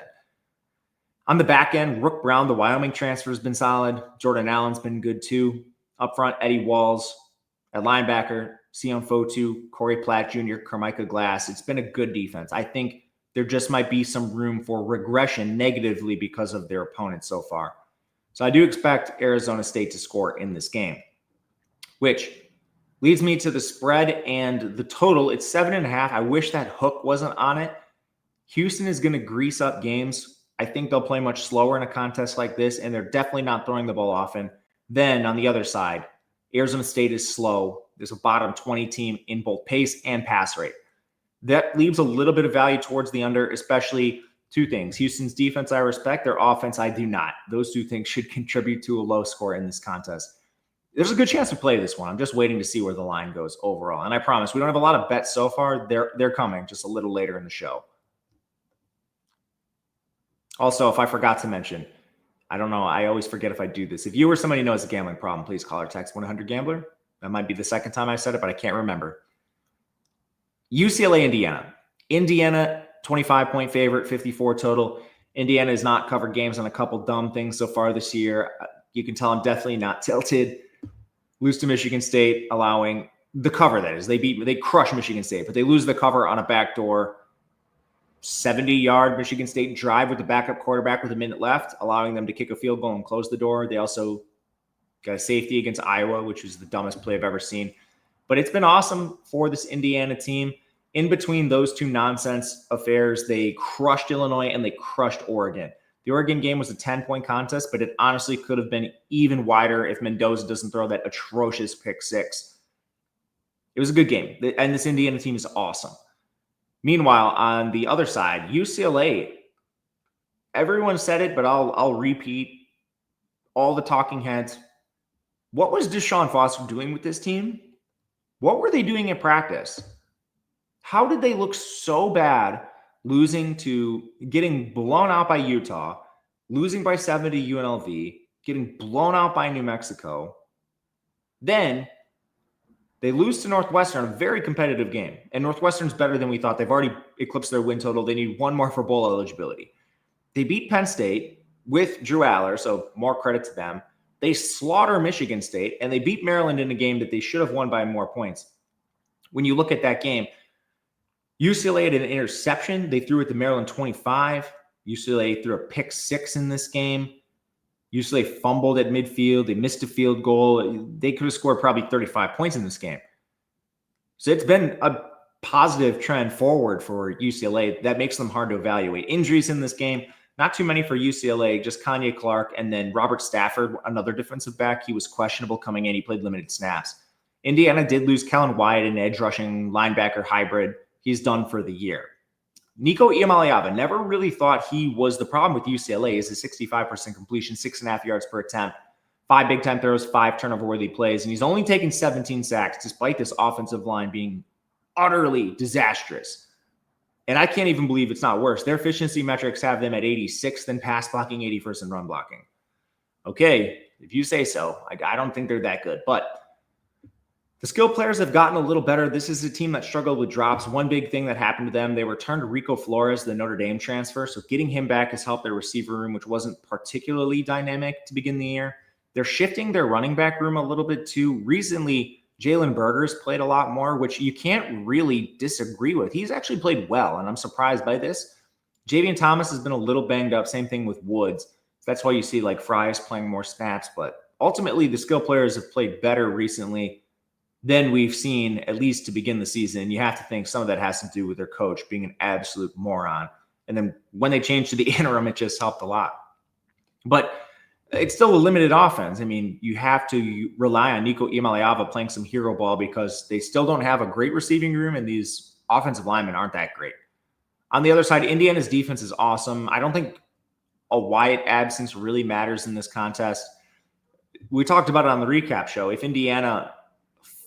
On the back end, Rook Brown, the Wyoming transfer, has been solid. Jordan Allen's been good too. Up front, Eddie Walls. At linebacker, Sion Fotu, Corey Platt Jr., Carmicah Glass. It's been a good defense. I think there just might be some room for regression negatively because of their opponents so far. So I do expect Arizona State to score in this game, which leads me to the spread and the total. It's 7.5. I wish that hook wasn't on it. Houston is going to grease up games. I think they'll play much slower in a contest like this, and they're definitely not throwing the ball often. Then on the other side, Arizona State is slow. There's a bottom 20 team in both pace and pass rate. That leaves a little bit of value towards the under, especially two things. Houston's defense, I respect. Their offense, I do not. Those two things should contribute to a low score in this contest. There's a good chance to play this one. I'm just waiting to see where the line goes overall. And I promise, we don't have a lot of bets so far. They're coming just a little later in the show. Also, if I forgot to mention, I don't know. I always forget if I do this. If you or somebody knows a gambling problem, please call or text 1-800-GAMBLER. That might be the second time I said it, but I can't remember. UCLA, Indiana. Indiana, 25-point favorite, 54 total. Indiana has not covered games on a couple dumb things so far this year. You can tell I'm definitely not tilted. Lose to Michigan State, allowing the cover, that is. They crush Michigan State, but they lose the cover on a backdoor 70-yard Michigan State drive with the backup quarterback with a minute left, allowing them to kick a field goal and close the door. They also got a safety against Iowa, which was the dumbest play I've ever seen. But it's been awesome for this Indiana team. In between those two nonsense affairs, they crushed Illinois and they crushed Oregon. The Oregon game was a 10-point contest, but it honestly could have been even wider if Mendoza doesn't throw that atrocious pick six. It was a good game, and this Indiana team is awesome. Meanwhile, on the other side, UCLA, everyone said it, but I'll repeat all the talking heads. What was Deshaun Foster doing with this team? What were they doing in practice? How did they look so bad getting blown out by Utah, losing by 7 to UNLV, getting blown out by New Mexico? Then they lose to Northwestern, a very competitive game. And Northwestern's better than we thought. They've already eclipsed their win total. They need one more for bowl eligibility. They beat Penn State with Drew Aller, so more credit to them. They slaughter Michigan State, and they beat Maryland in a game that they should have won by more points. When you look at that game, UCLA had an interception. They threw it to Maryland 25. UCLA threw a pick 6 in this game. UCLA fumbled at midfield. They missed a field goal. They could have scored probably 35 points in this game. So it's been a positive trend forward for UCLA. That makes them hard to evaluate. Injuries in this game, not too many for UCLA, just Kanye Clark and then Robert Stafford, another defensive back. He was questionable coming in. He played limited snaps. Indiana did lose Kellen Wyatt, an edge rushing linebacker hybrid. He's done for the year. Nico Iamaleava, never really thought he was the problem with UCLA. Is a 65% completion, 6.5 yards per attempt, 5 big-time throws, 5 turnover-worthy plays, and he's only taken 17 sacks despite this offensive line being utterly disastrous. And I can't even believe it's not worse. Their efficiency metrics have them at 86th in pass blocking, 81st in run blocking. Okay, if you say so. I don't think they're that good, but the skill players have gotten a little better. This is a team that struggled with drops. One big thing that happened to them, they returned Rico Flores, the Notre Dame transfer. So getting him back has helped their receiver room, which wasn't particularly dynamic to begin the year. They're shifting their running back room a little bit too. Recently, Jalen Berger's played a lot more, which you can't really disagree with. He's actually played well, and I'm surprised by this. Javian Thomas has been a little banged up. Same thing with Woods. That's why you see like Fry's playing more snaps. But ultimately, the skill players have played better recently than we've seen, at least to begin the season. You have to think some of that has to do with their coach being an absolute moron. And then when they changed to the interim, it just helped a lot. But it's still a limited offense. I mean, you have to rely on Nico Iamaleava playing some hero ball because they still don't have a great receiving room, and these offensive linemen aren't that great. On the other side, Indiana's defense is awesome. I don't think a Wyatt absence really matters in this contest. We talked about it on the recap show. If Indiana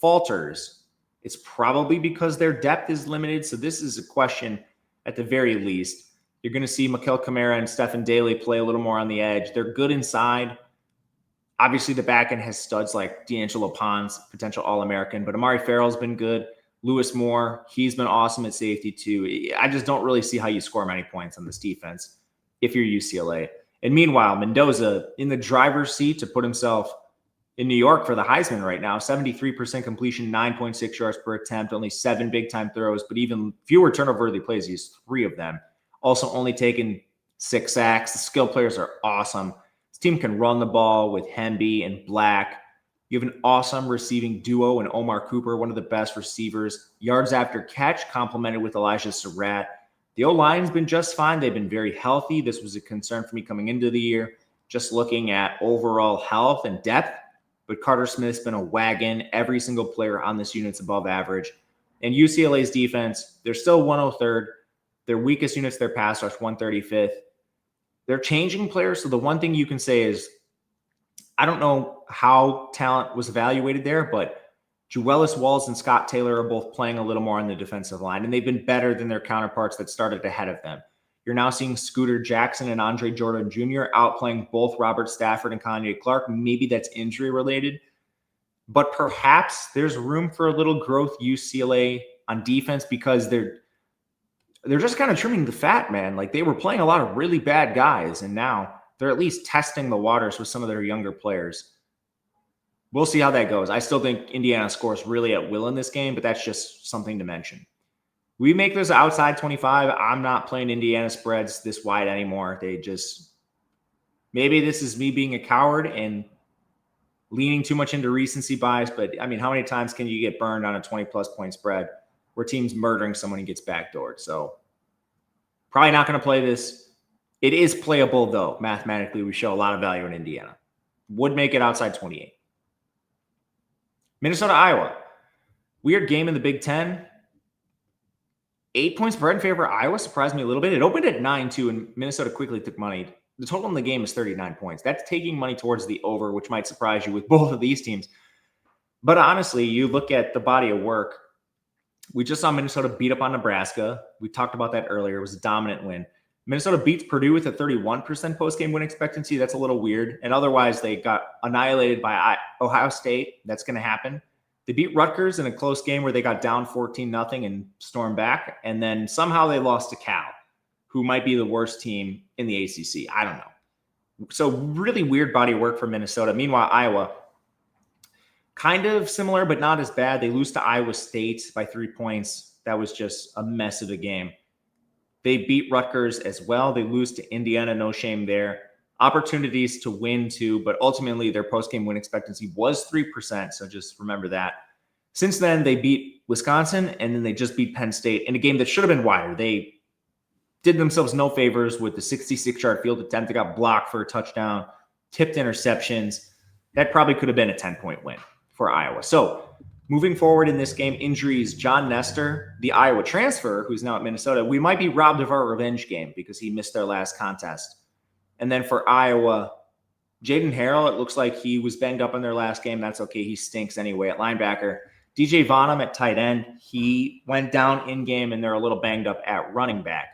falters, it's probably because their depth is limited. So this is a question at the very least. You're going to see Mikael Kamara and Stephen Daly play a little more on the edge. They're good inside. Obviously, the back end has studs like D'Angelo Pons, potential All-American, but Amari Farrell's been good. Lewis Moore, he's been awesome at safety too. I just don't really see how you score many points on this defense if you're UCLA. And meanwhile, Mendoza in the driver's seat to put himself in New York for the Heisman right now, 73% completion, 9.6 yards per attempt, only 7 big-time throws, but even fewer turnover-worthy plays. He has 3 of them. Also only taken 6 sacks. The skill players are awesome. This team can run the ball with Hemby and Black. You have an awesome receiving duo in Omar Cooper, one of the best receivers. Yards after catch, complemented with Elijah Surratt. The O-line's been just fine. They've been very healthy. This was a concern for me coming into the year, just looking at overall health and depth. But Carter Smith's been a wagon. Every single player on this unit's above average. And UCLA's defense, they're still 103rd. Their weakest unit's their pass rush, 135th. They're changing players. So the one thing you can say is, I don't know how talent was evaluated there, but Juelis Walls and Scott Taylor are both playing a little more on the defensive line, and they've been better than their counterparts that started ahead of them. You're now seeing Scooter Jackson and Andre Jordan Jr. outplaying both Robert Stafford and Kanye Clark. Maybe that's injury related, but perhaps there's room for a little growth UCLA on defense because they're just kind of trimming the fat, man. Like they were playing a lot of really bad guys, and now they're at least testing the waters with some of their younger players. We'll see how that goes. I still think Indiana scores really at will in this game, but that's just something to mention. We make this outside 25. I'm not playing Indiana spreads this wide anymore. Maybe this is me being a coward and leaning too much into recency bias, but I mean, how many times can you get burned on a 20-plus point spread where team's murdering someone and gets backdoored? So probably not going to play this. It is playable, though. Mathematically, we show a lot of value in Indiana. Would make it outside 28. Minnesota, Iowa. Weird game in the Big Ten. 8-point spread in favor of Iowa surprised me a little bit. It opened at 9-2, and Minnesota quickly took money. The total in the game is 39 points. That's taking money towards the over, which might surprise you with both of these teams. But honestly, you look at the body of work. We just saw Minnesota beat up on Nebraska. We talked about that earlier. It was a dominant win. Minnesota beats Purdue with a 31% post-game win expectancy. That's a little weird. And otherwise, they got annihilated by Ohio State. That's going to happen. They beat Rutgers in a close game where they got down 14-0 and stormed back. And then somehow they lost to Cal, who might be the worst team in the ACC. I don't know. So really weird body of work for Minnesota. Meanwhile, Iowa, kind of similar, but not as bad. They lose to Iowa State by 3 points. That was just a mess of a game. They beat Rutgers as well. They lose to Indiana. No shame there. Opportunities to win too, but ultimately their post-game win expectancy was 3%. So just remember that. Since then, they beat Wisconsin, and then they just beat Penn State in a game that should have been wider. They did themselves no favors with the 66-yard field attempt that got blocked for a touchdown, tipped interceptions. That probably could have been a 10-point win for Iowa. So moving forward in this game, injuries, John Nestor, the Iowa transfer, who's now at Minnesota, we might be robbed of our revenge game because he missed their last contest. And then for Iowa, Jaden Harrell, it looks like he was banged up in their last game. That's okay. He stinks anyway at linebacker. DJ Vonham at tight end, he went down in game, and they're a little banged up at running back.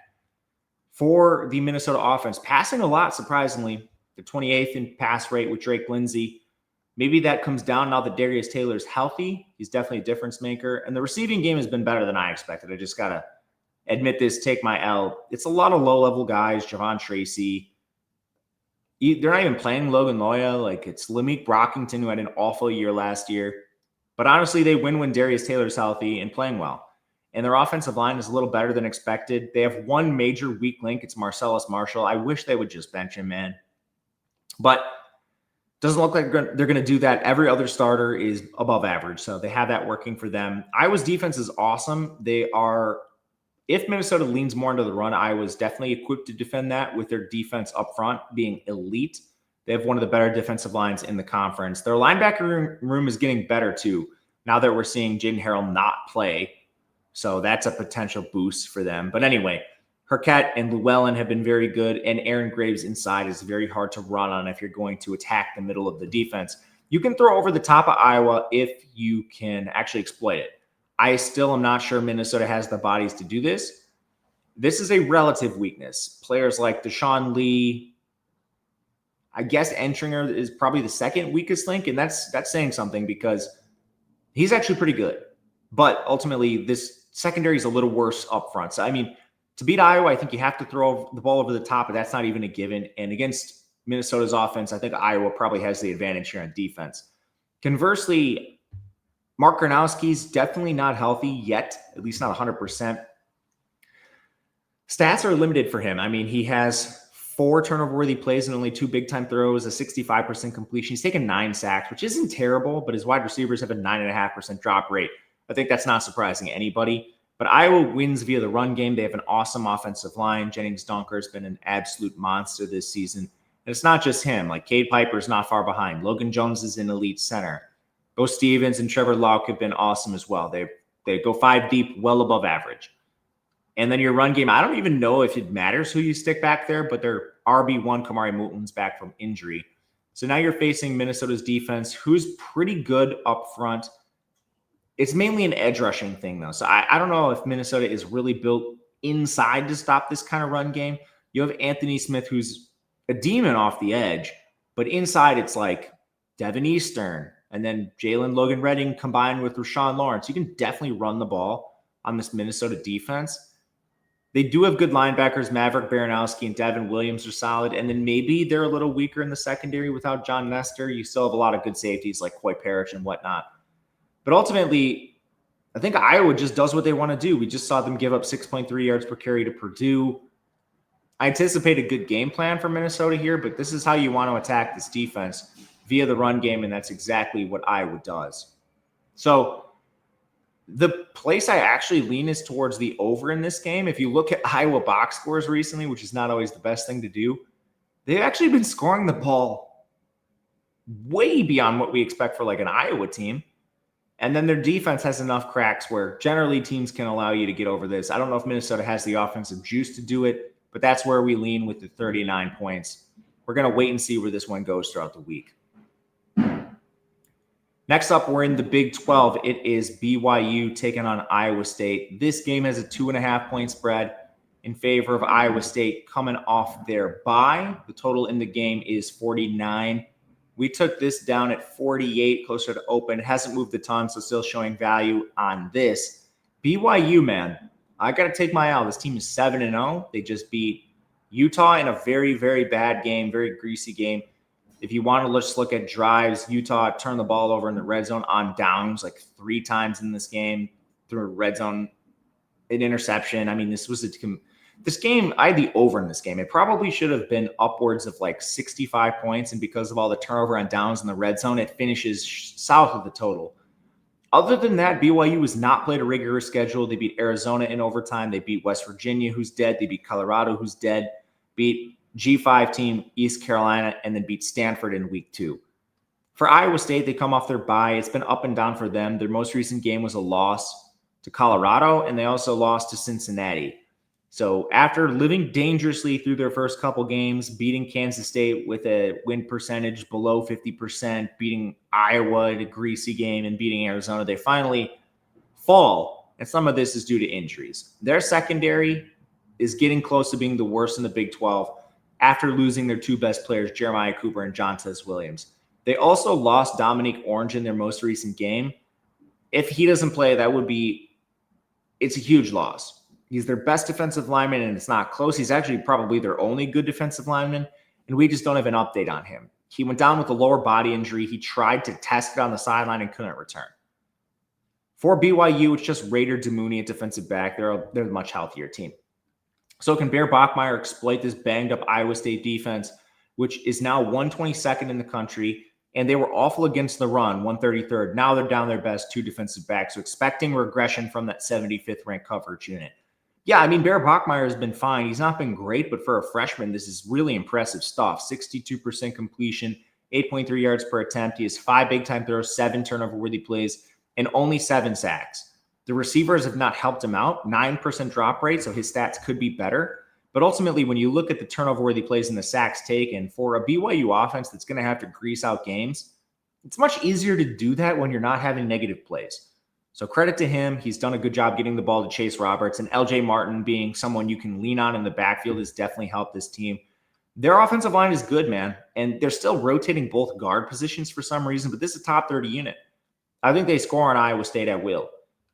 For the Minnesota offense, passing a lot, surprisingly. The 28th in pass rate with Drake Lindsay. Maybe that comes down now that Darius Taylor's healthy. He's definitely a difference maker. And the receiving game has been better than I expected. I just got to admit this, take my L. It's a lot of low-level guys, Javon Tracy. They're not even playing Logan Loya. Like, it's Lameek Brockington, who had an awful year last year. But honestly, they win when Darius Taylor's healthy and playing well. And their offensive line is a little better than expected. They have one major weak link. It's Marcellus Marshall. I wish they would just bench him, man. But doesn't look like they're going to do that. Every other starter is above average, so they have that working for them. Iowa's defense is awesome. They are, if Minnesota leans more into the run, Iowa's definitely equipped to defend that with their defense up front being elite. They have one of the better defensive lines in the conference. Their linebacker room is getting better, too, now that we're seeing Jaden Harrell not play. So that's a potential boost for them. But anyway, Burkett and Llewellyn have been very good, and Aaron Graves inside is very hard to run on if you're going to attack the middle of the defense. You can throw over the top of Iowa if you can actually exploit it. I still am not sure Minnesota has the bodies to do this. This is a relative weakness. Players like Deshaun Lee, I guess Entringer is probably the second weakest link, and that's saying something because he's actually pretty good. But ultimately, this secondary is a little worse up front. So, I mean, to beat Iowa, I think you have to throw the ball over the top, but that's not even a given. And against Minnesota's offense, I think Iowa probably has the advantage here on defense. Conversely, Mark Gronowski's definitely not healthy yet, at least not 100%. Stats are limited for him. I mean, he has 4 turnover-worthy plays and only 2 big-time throws, a 65% completion. He's taken 9 sacks, which isn't terrible, but his wide receivers have a 9.5% drop rate. I think that's not surprising to anybody. But Iowa wins via the run game. They have an awesome offensive line. Jennings Donker has been an absolute monster this season. And it's not just him. Like, Cade Piper's not far behind. Logan Jones is an elite center. Bo Stevens and Trevor Lauck have been awesome as well. They go 5 deep, well above average. And then your run game, I don't even know if it matters who you stick back there, but their RB1, Kamari Moulton's back from injury. So now you're facing Minnesota's defense, who's pretty good up front. It's mainly an edge rushing thing, though. So I don't know if Minnesota is really built inside to stop this kind of run game. You have Anthony Smith, who's a demon off the edge, but inside it's like Devin Eastern and then Jalen Logan Redding combined with Rashawn Lawrence. You can definitely run the ball on this Minnesota defense. They do have good linebackers. Maverick Baranowski and Devin Williams are solid. And then maybe they're a little weaker in the secondary without John Nestor. You still have a lot of good safeties like Coy Parrish and whatnot. But ultimately, I think Iowa just does what they want to do. We just saw them give up 6.3 yards per carry to Purdue. I anticipate a good game plan for Minnesota here, but this is how you want to attack this defense via the run game, and that's exactly what Iowa does. So the place I actually lean is towards the over in this game. If you look at Iowa box scores recently, which is not always the best thing to do, they've actually been scoring the ball way beyond what we expect for like an Iowa team. And then their defense has enough cracks where generally teams can allow you to get over this. I don't know if Minnesota has the offensive juice to do it, but that's where we lean with the 39 points. We're going to wait and see where this one goes throughout the week. Next up, we're in the Big 12. It is BYU taking on Iowa State. This game has a 2.5-point spread in favor of Iowa State coming off their bye. The total in the game is 49. We took this down at 48, closer to open. It hasn't moved a ton, so still showing value on this. BYU, man, I got to take my L. This team is 7-0. They just beat Utah in a very, very bad game, very greasy game. If you want to just look at drives, Utah turned the ball over in the red zone on downs like 3 times in this game through a red zone, an interception. I mean, this game, I had the over in this game. It probably should have been upwards of like 65 points. And because of all the turnover on downs in the red zone, it finishes south of the total. Other than that, BYU has not played a rigorous schedule. They beat Arizona in overtime. They beat West Virginia, who's dead. They beat Colorado, who's dead. Beat G5 team East Carolina, and then beat Stanford in week 2. For Iowa State, they come off their bye. It's been up and down for them. Their most recent game was a loss to Colorado, and they also lost to Cincinnati. So after living dangerously through their first couple games, beating Kansas State with a win percentage below 50%, beating Iowa in a greasy game, and beating Arizona, they finally fall. And some of this is due to injuries. Their secondary is getting close to being the worst in the Big 12 after losing their 2 best players, Jeremiah Cooper and Jontez Williams. They also lost Dominique Orange in their most recent game. If he doesn't play, it's a huge loss. He's their best defensive lineman, and it's not close. He's actually probably their only good defensive lineman, and we just don't have an update on him. He went down with a lower body injury. He tried to test it on the sideline and couldn't return. For BYU, it's just Raider Demooney at defensive back. They're a much healthier team. So can Bear Bachmeier exploit this banged-up Iowa State defense, which is now 122nd in the country, and they were awful against the run, 133rd. Now they're down their best 2 defensive backs, so expecting regression from that 75th ranked coverage unit. Yeah, I mean, Bear Bachmeier has been fine. He's not been great, but for a freshman, this is really impressive stuff. 62% completion, 8.3 yards per attempt. He has 5 big-time throws, 7 turnover-worthy plays, and only 7 sacks. The receivers have not helped him out, 9% drop rate, so his stats could be better. But ultimately, when you look at the turnover-worthy plays and the sacks taken, for a BYU offense that's going to have to grease out games, it's much easier to do that when you're not having negative plays. So credit to him. He's done a good job getting the ball to Chase Roberts, and LJ Martin being someone you can lean on in the backfield has definitely helped this team. Their offensive line is good, man, and they're still rotating both guard positions for some reason, but this is a top 30 unit. I think they score on Iowa State at will.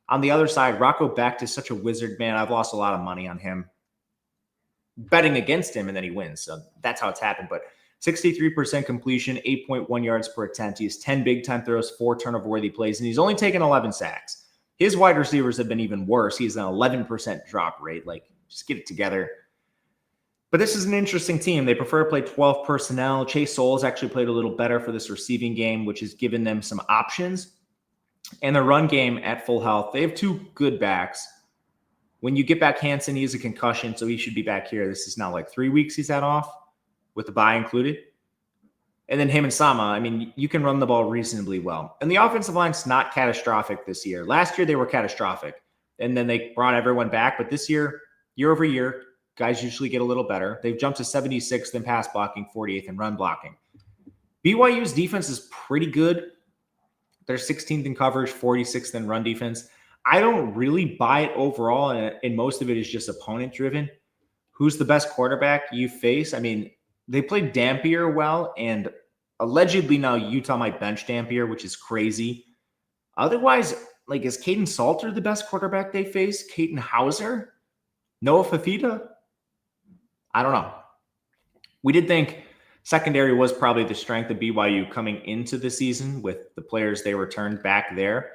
On the other side, Rocco Becht is such a wizard, man. I've lost a lot of money on him betting against him, and then he wins. So that's how it's happened. But 63% completion, 8.1 yards per attempt. He has 10 big-time throws, 4 turnover-worthy plays, and he's only taken 11 sacks. His wide receivers have been even worse. He has an 11% drop rate. Just get it together. But this is an interesting team. They prefer to play 12 personnel. Chase Souls actually played a little better for this receiving game, which has given them some options. And the run game at full health, they have 2 good backs. When you get back Hansen, he has a concussion, so he should be back here. This is now 3 weeks he's had off, with the bye included. And then him and Sama, I mean, you can run the ball reasonably well. And the offensive line's not catastrophic this year. Last year, they were catastrophic. And then they brought everyone back. But this year over year, guys usually get a little better. They've jumped to 76th in pass blocking, 48th in run blocking. BYU's defense is pretty good. They're 16th in coverage, 46th in run defense. I don't really buy it overall, and most of it is just opponent-driven. Who's the best quarterback you face? I mean, they played Dampier well, and allegedly now Utah might bench Dampier, which is crazy. Otherwise, is Caden Salter the best quarterback they face? Caden Hauser? Noah Fafita? I don't know. We did think secondary was probably the strength of BYU coming into the season with the players they returned back there.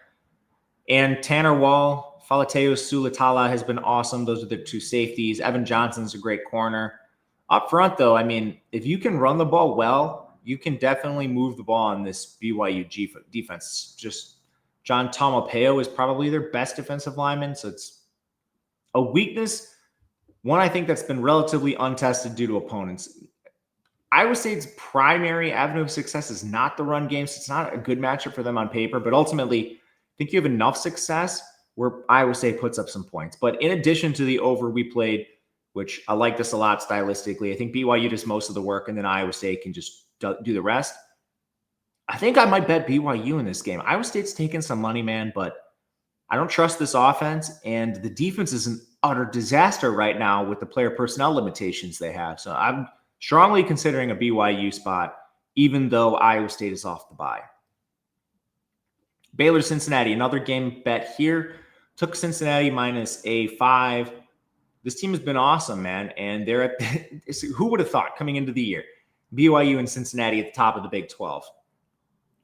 And Tanner Wall, Falateus Sulatala has been awesome. Those are the 2 safeties. Evan Johnson's a great corner. Up front, though, I mean, if you can run the ball well, you can definitely move the ball on this BYU defense. Just John Taumapeo is probably their best defensive lineman, so it's a weakness, one I think that's been relatively untested due to opponents. Iowa State's primary avenue of success is not the run game, so it's not a good matchup for them on paper, but ultimately, I think you have enough success where Iowa State puts up some points. But in addition to the over we played, which I like this a lot stylistically, I think BYU does most of the work, and then Iowa State can just do the rest. I think I might bet BYU in this game. Iowa State's taking some money, man, but I don't trust this offense, and the defense is an utter disaster right now with the player personnel limitations they have. So I'm strongly considering a BYU spot, even though Iowa State is off the bye. Baylor, Cincinnati, another game bet here. Took Cincinnati minus a 5. This team has been awesome, man. And they're at who would have thought coming into the year, BYU and Cincinnati at the top of the Big 12.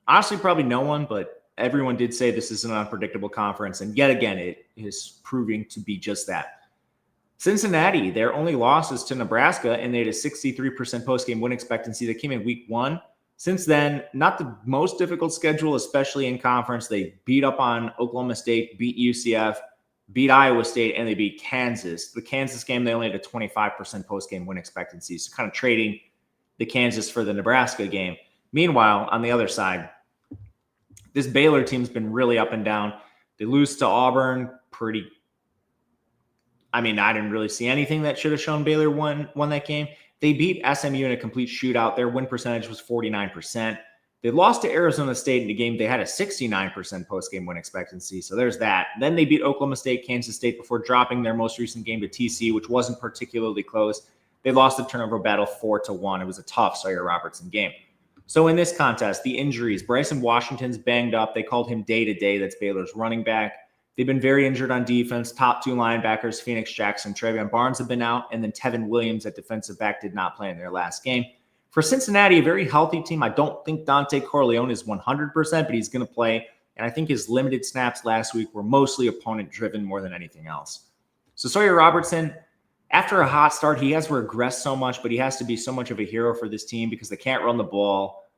Honestly, probably no one, but everyone did say this is an unpredictable conference. And yet again, it is proving to be just that. Cincinnati, their only loss is to Nebraska, and they had a 63% post-game win expectancy. That came in week 1. Since then, not the most difficult schedule, especially in conference. They beat up on Oklahoma State, beat UCF, beat Iowa State, and they beat Kansas. The Kansas game, they only had a 25% post-game win expectancy, so kind of trading the Kansas for the Nebraska game. Meanwhile, on the other side, this Baylor team's been really up and down. They lose to Auburn I didn't really see anything that should have shown Baylor won that game. They beat SMU in a complete shootout. Their win percentage was 49%. They lost to Arizona State in a game. They had a 69% post-game win expectancy. So there's that. Then they beat Oklahoma State, Kansas State before dropping their most recent game to TCU, which wasn't particularly close. They lost the turnover battle 4-1. It was a tough Sawyer Robertson game. So in this contest, the injuries, Bryson Washington's banged up. They called him day-to-day. That's Baylor's running back. They've been very injured on defense. Top 2 linebackers, Phoenix Jackson, Travion Barnes have been out, and then Tevin Williams at defensive back did not play in their last game. For Cincinnati, a very healthy team. I don't think Dante Corleone is 100%, but he's going to play. And I think his limited snaps last week were mostly opponent-driven more than anything else. So Sawyer Robertson, after a hot start, he has regressed so much, but he has to be so much of a hero for this team because they can't run the ball.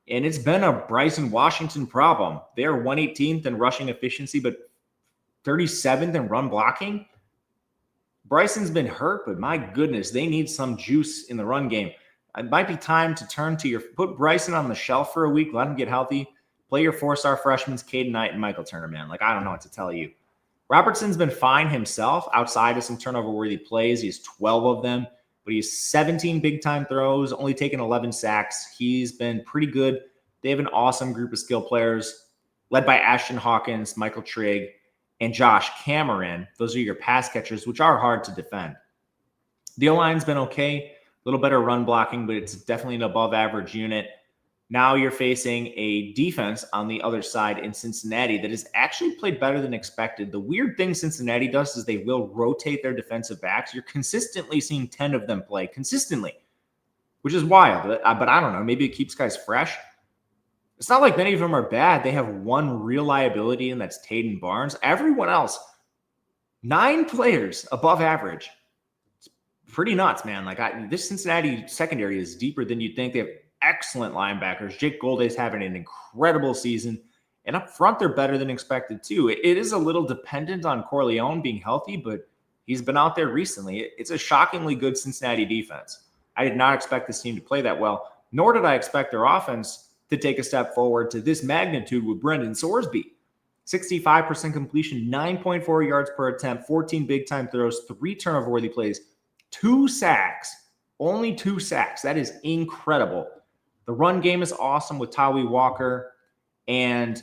And it's been a Bryson Washington problem. They're 118th in rushing efficiency, but 37th in run blocking. Bryson's been hurt, but my goodness, they need some juice in the run game. It might be time to put Bryson on the shelf for a week, let him get healthy, play your 4-star freshmen, Caden Knight and Michael Turner, man. I don't know what to tell you. Robertson's been fine himself outside of some turnover-worthy plays. He has 12 of them, but he's 17 big-time throws, only taken 11 sacks. He's been pretty good. They have an awesome group of skill players led by Ashton Hawkins, Michael Trigg, and Josh Cameron. Those are your pass catchers, which are hard to defend. The O-line's been okay, a little better run blocking, but it's definitely an above-average unit. Now you're facing a defense on the other side in Cincinnati that has actually played better than expected. The weird thing Cincinnati does is they will rotate their defensive backs. You're consistently seeing 10 of them play consistently, which is wild. But I don't know. Maybe it keeps guys fresh. It's not like many of them are bad. They have one real liability, and that's Taden Barnes. Everyone else, 9 players above average. It's pretty nuts, man. This Cincinnati secondary is deeper than you'd think. They have excellent linebackers. Jake Golday's having an incredible season. And up front, they're better than expected, too. It is a little dependent on Corleone being healthy, but he's been out there recently. It's a shockingly good Cincinnati defense. I did not expect this team to play that well, nor did I expect their offense to take a step forward to this magnitude with Brendan Sorsby. 65% completion, 9.4 yards per attempt, 14 big-time throws, 3 turnover-worthy plays, 2 sacks, only 2 sacks. That is incredible. The run game is awesome with Tawi Walker and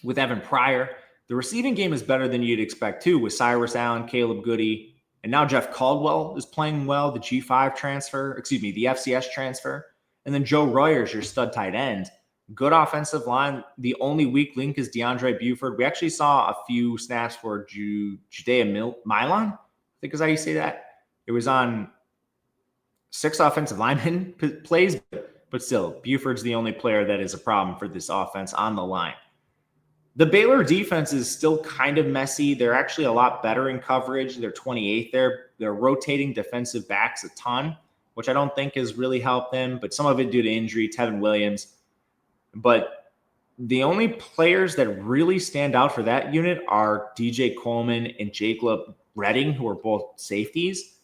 with Evan Pryor. The receiving game is better than you'd expect, too, with Cyrus Allen, Caleb Goody, and now Jeff Caldwell is playing well, the the FCS transfer. And then Joe Royer's your stud tight end. Good offensive line. The only weak link is DeAndre Buford. We actually saw a few snaps for Judea Milan, I think is how you say that. It was on 6 offensive lineman plays, but still, Buford's the only player that is a problem for this offense on the line. The Baylor defense is still kind of messy. They're actually a lot better in coverage. They're 28th there. They're rotating defensive backs a ton, which I don't think has really helped them, but some of it due to injury, Tevin Williams. But the only players that really stand out for that unit are DJ Coleman and Jacob Redding, who are both safeties.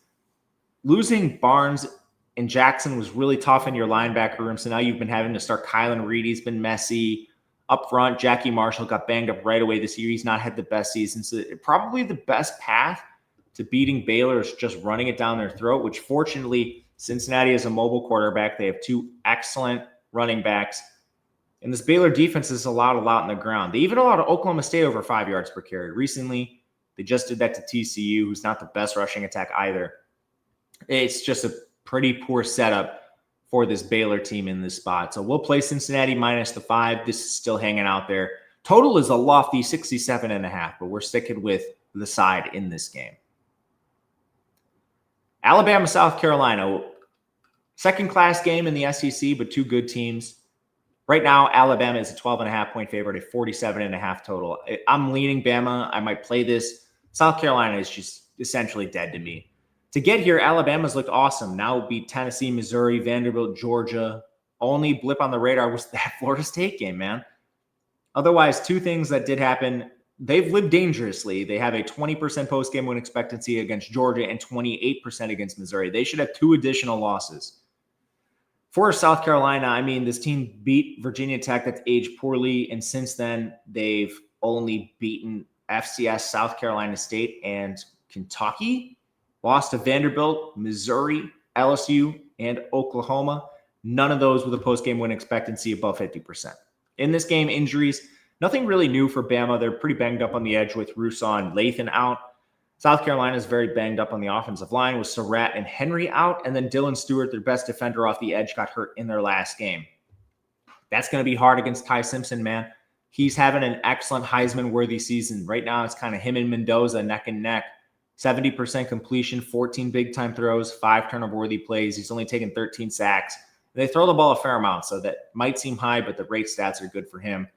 Losing Barnes and Jackson was really tough in your linebacker room, so now you've been having to start Kylan Reed. He's been messy. Up front, Jackie Marshall got banged up right away this year. He's not had the best season, so probably the best path to beating Baylor is just running it down their throat, which fortunately Cincinnati is a mobile quarterback. They have 2 excellent running backs. And this Baylor defense has allowed a lot on the ground. They even allowed Oklahoma State over 5 yards per carry. Recently, they just did that to TCU, who's not the best rushing attack either. It's just a pretty poor setup for this Baylor team in this spot. So we'll play Cincinnati minus the 5. This is still hanging out there. Total is a lofty 67.5, but we're sticking with the side in this game. Alabama, South Carolina. Second-class game in the SEC, but two good teams. Right now, Alabama is a 12.5-point favorite, a 47.5 total. I'm leaning Bama. I might play this. South Carolina is just essentially dead to me. To get here, Alabama's looked awesome. Now beat Tennessee, Missouri, Vanderbilt, Georgia. Only blip on the radar was that Florida State game, man. Otherwise, two things that did happen. They've lived dangerously. They have a 20% post-game win expectancy against Georgia and 28% against Missouri. They should have two additional losses. For South Carolina, I mean, this team beat Virginia Tech that's aged poorly, and since then, they've only beaten FCS, South Carolina State, and Kentucky. Lost to Vanderbilt, Missouri, LSU, and Oklahoma. None of those with a post-game win expectancy above 50%. In this game, injuries, nothing really new for Bama. They're pretty banged up on the edge with Rousseau and Lathan out. South Carolina is very banged up on the offensive line with Surratt and Henry out. And then Dylan Stewart, their best defender off the edge, got hurt in their last game. That's going to be hard against Ty Simpson, man. He's having an excellent Heisman-worthy season. Right now, it's kind of him and Mendoza neck and neck. 70% completion, 14 big-time throws, 5 turnover-worthy plays. He's only taken 13 sacks. They throw the ball a fair amount, so that might seem high, but the rate stats are good for him.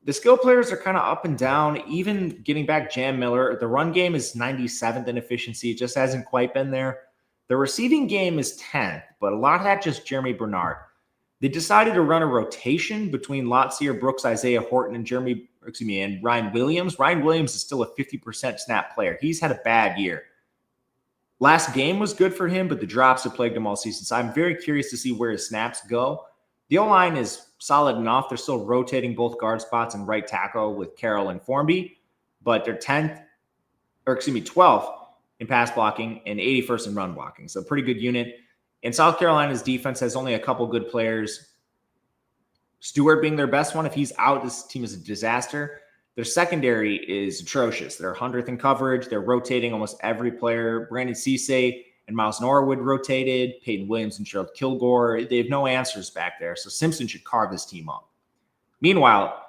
The skill players are kind of up and down, even getting back Jam Miller. The run game is 97th in efficiency. It just hasn't quite been there. The receiving game is 10th, but a lot of that just Jeremy Bernard. They decided to run a rotation between Lotzier, Brooks, Isaiah Horton, and Ryan Williams. Ryan Williams is still a 50% snap player. He's had a bad year. Last game was good for him, but the drops have plagued him all season. So I'm very curious to see where his snaps go. The O-line is solid enough. They're still rotating both guard spots and right tackle with Carroll and Formby, but they're 12th in pass blocking and 81st in run blocking. So pretty good unit. And South Carolina's defense has only a couple good players. Stewart being their best one. If he's out, this team is a disaster. Their secondary is atrocious. They're 100th in coverage. They're rotating almost every player. Brandon Cisse and Miles Norwood rotated. Peyton Williams and Gerald Kilgore. They have no answers back there. So Simpson should carve this team up. Meanwhile,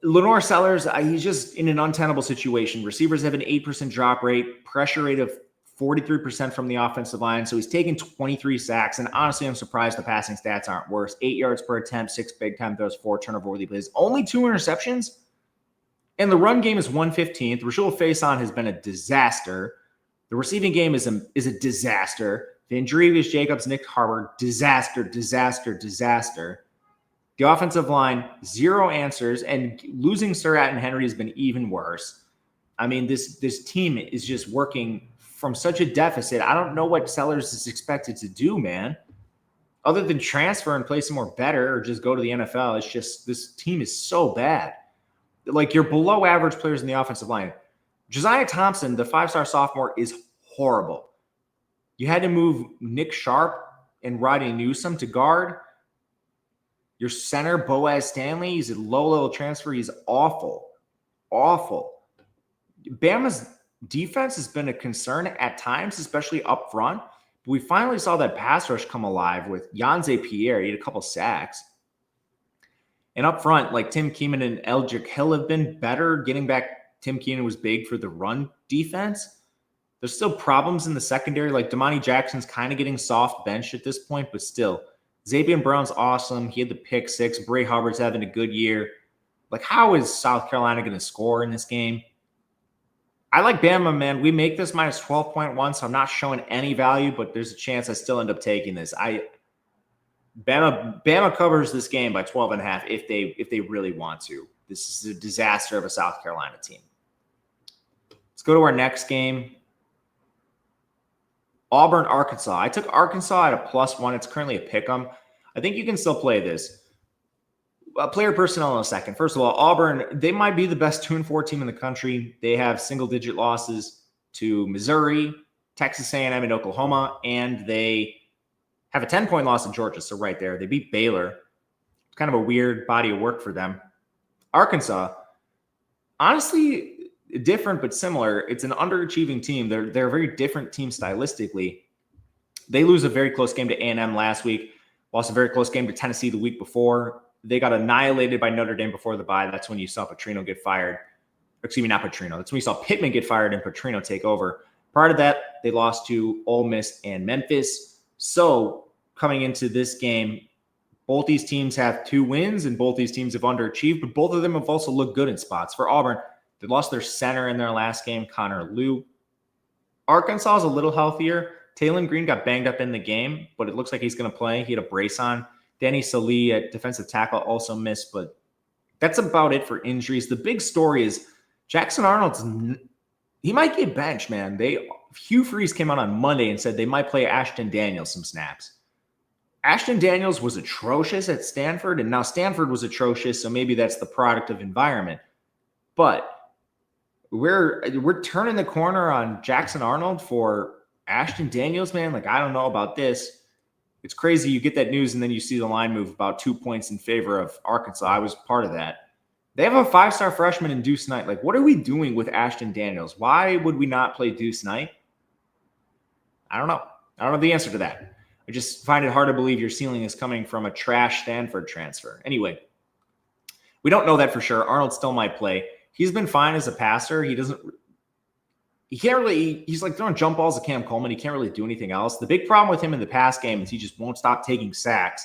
Lenore Sellers, he's just in an untenable situation. Receivers have an 8% drop rate, pressure rate of 43% from the offensive line. So he's taken 23 sacks. And honestly, I'm surprised the passing stats aren't worse. 8 yards per attempt, 6 big-time throws, 4 turnover-worthy plays. Only 2 interceptions. And the run game is 115th. Rashul Faison has been a disaster. The receiving game is a disaster. Vandrevius Jacobs, Nick Harvard, disaster. The offensive line, 0 answers. And losing Surratt and Henry has been even worse. I mean, this team is just working from such a deficit. I don't know what Sellers is expected to do, man. Other than transfer and play somewhere better or just go to the NFL, it's just this team is so bad. Like, you're below average players in the offensive line. Josiah Thompson, the 5-star sophomore, is horrible. You had to move Nick Sharp and Rodney Newsome to guard. Your center, Boaz Stanley, he's a low-level transfer. He's awful. Bama's defense has been a concern at times, especially up front. But we finally saw that pass rush come alive with Yanze Pierre. He had a couple sacks. And up front, like Tim Keenan and Eldrick Hill have been better. Getting back, Tim Keenan was big for the run defense. There's still problems in the secondary. Like Damani Jackson's kind of getting soft benched at this point, but still. Xavier Brown's awesome. He had the pick 6. Bray Hubbard's having a good year. Like, how is South Carolina going to score in this game? I like Bama, man. We make this minus 12.1, so I'm not showing any value, but there's a chance I still end up taking this. Bama covers this game by 12.5 if they really want to. This is a disaster of a South Carolina team. Let's go to our next game. Auburn, Arkansas. I took Arkansas at a +1. It's currently a pick'em. I think you can still play this. Player personnel in a second. First of all, Auburn, they might be the best 2-4 team in the country. They have single-digit losses to Missouri, Texas A&M, and Oklahoma, and they have a 10-point loss to Georgia. So right there, they beat Baylor. It's kind of a weird body of work for them. Arkansas, honestly, different but similar. It's an underachieving team. They're a very different team stylistically. They lose a very close game to A&M last week. Lost a very close game to Tennessee the week before. They got annihilated by Notre Dame before the bye. That's when you saw Petrino get fired. Excuse me, not Petrino. That's when you saw Pittman get fired and Petrino take over. Prior to that, They lost to Ole Miss and Memphis. So coming into this game, both these teams have 2 wins and both these teams have underachieved, but both of them have also looked good in spots. For Auburn, they lost their center in their last game, Connor Liu. Arkansas is a little healthier. Taylon Green got banged up in the game, but it looks like he's going to play. He had a brace on. Danny Salee at defensive tackle also missed, but that's about it for injuries. The big story is Jackson Arnold's he might get benched, man. Hugh Freeze came out on Monday and said they might play Ashton Daniels some snaps. Ashton Daniels was atrocious at Stanford, and now Stanford was atrocious, so maybe that's the product of environment. But we're turning the corner on Jackson Arnold for Ashton Daniels, man. Like, I don't know about this. It's crazy. You get that news, and then you see the line move about 2 points in favor of Arkansas. I was part of that. They have a 5-star freshman in Deuce Knight. Like, what are we doing with Ashton Daniels? Why would we not play Deuce Knight? I don't know. I don't know the answer to that. I just find it hard to believe your ceiling is coming from a trash Stanford transfer. Anyway, we don't know that for sure. Arnold still might play. He's been fine as a passer. He's like throwing jump balls at Cam Coleman. He can't really do anything else. The big problem with him in the pass game is he just won't stop taking sacks.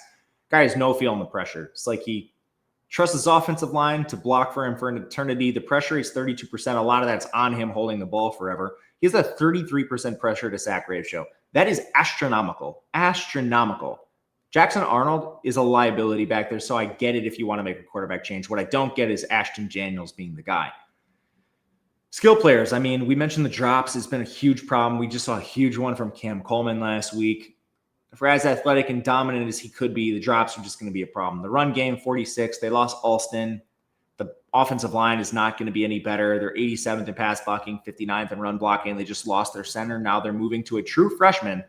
Guy has no feel in the pressure. It's like he trusts his offensive line to block for him for an eternity. The pressure is 32%. A lot of that's on him holding the ball forever. He has a 33% pressure to sack ratio. That is astronomical. Astronomical. Jackson Arnold is a liability back there, so I get it if you want to make a quarterback change. What I don't get is Ashton Daniels being the guy. Skill players, I mean, we mentioned the drops. It's been a huge problem. We just saw a huge one from Cam Coleman last week. For as athletic and dominant as he could be, the drops are just going to be a problem. The run game, 46. They lost Alston. The offensive line is not going to be any better. They're 87th in pass blocking, 59th in run blocking. They just lost their center. Now they're moving to a true freshman.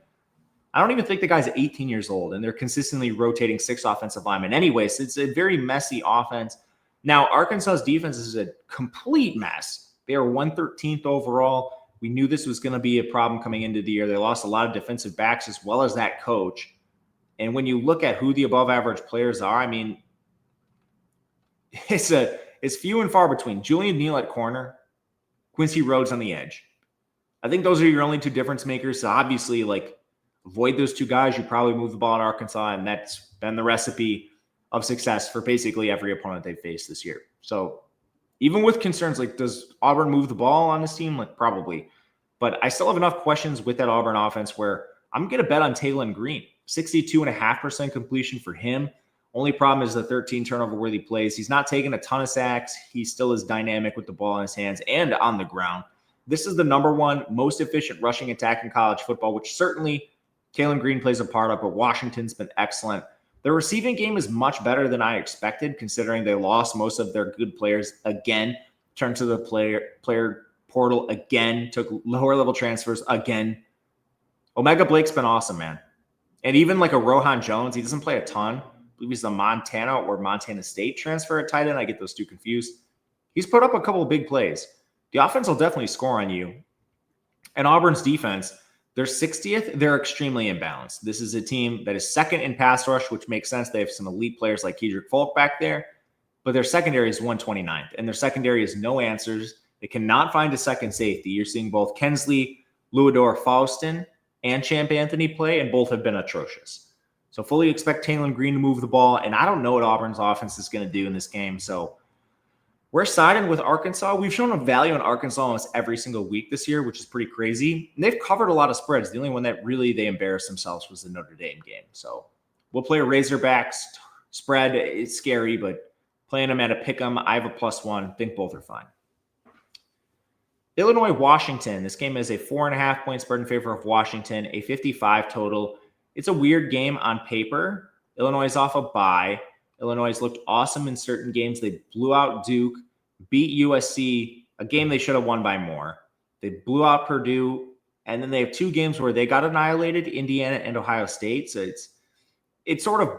I don't even think the guy's 18 years old, and they're consistently rotating 6 offensive linemen. Anyways, it's a very messy offense. Now, Arkansas's defense is a complete mess. They are 113th overall. We knew this was going to be a problem coming into the year. They lost a lot of defensive backs as well as that coach. And when you look at who the above average players are, I mean, it's few and far between. Julian Neal at corner, Quincy Rhodes on the edge. I think those are your only 2 difference makers. So obviously, like, avoid those 2 guys, you probably move the ball in Arkansas, and that's been the recipe of success for basically every opponent they've faced this year. So even with concerns like, does Auburn move the ball on this team? Like, probably. But I still have enough questions with that Auburn offense where I'm going to bet on Taylon Green. 62.5% completion for him. Only problem is the 13 turnover-worthy plays. He's not taking a ton of sacks. He still is dynamic with the ball in his hands and on the ground. This is the number 1 most efficient rushing attack in college football, which certainly Taylon Green plays a part of, but Washington's been excellent. The receiving game is much better than I expected, considering they lost most of their good players again, turned to the player portal again, took lower-level transfers again. Omega Blake's been awesome, man. And even like a Rohan Jones, he doesn't play a ton. I believe he's a Montana or Montana State transfer at tight end. I get those 2 confused. He's put up a couple of big plays. The offense will definitely score on you. And Auburn's defense, they're 60th. They're extremely imbalanced. This is a team that is 2nd in pass rush, which makes sense. They have some elite players like Kedrick Folk back there, but their secondary is 129th, and their secondary is no answers. They cannot find a second safety. You're seeing both Kensley, Luador Faustin, and Champ Anthony play, and both have been atrocious. So fully expect Taylon Green to move the ball, and I don't know what Auburn's offense is going to do in this game. So we're siding with Arkansas. We've shown a value in Arkansas almost every single week this year, which is pretty crazy. And they've covered a lot of spreads. The only one that really they embarrassed themselves was the Notre Dame game. So we'll play a Razorbacks spread. It's scary, but playing them at a pick 'em, I have a +1. Think both are fine. Illinois, Washington. This game is a 4.5 point spread in favor of Washington, a 55 total. It's a weird game on paper. Illinois is off a bye. Illinois has looked awesome in certain games. They blew out Duke, beat USC, a game they should have won by more. They blew out Purdue, and then they have 2 games where they got annihilated, Indiana and Ohio State. So it sort of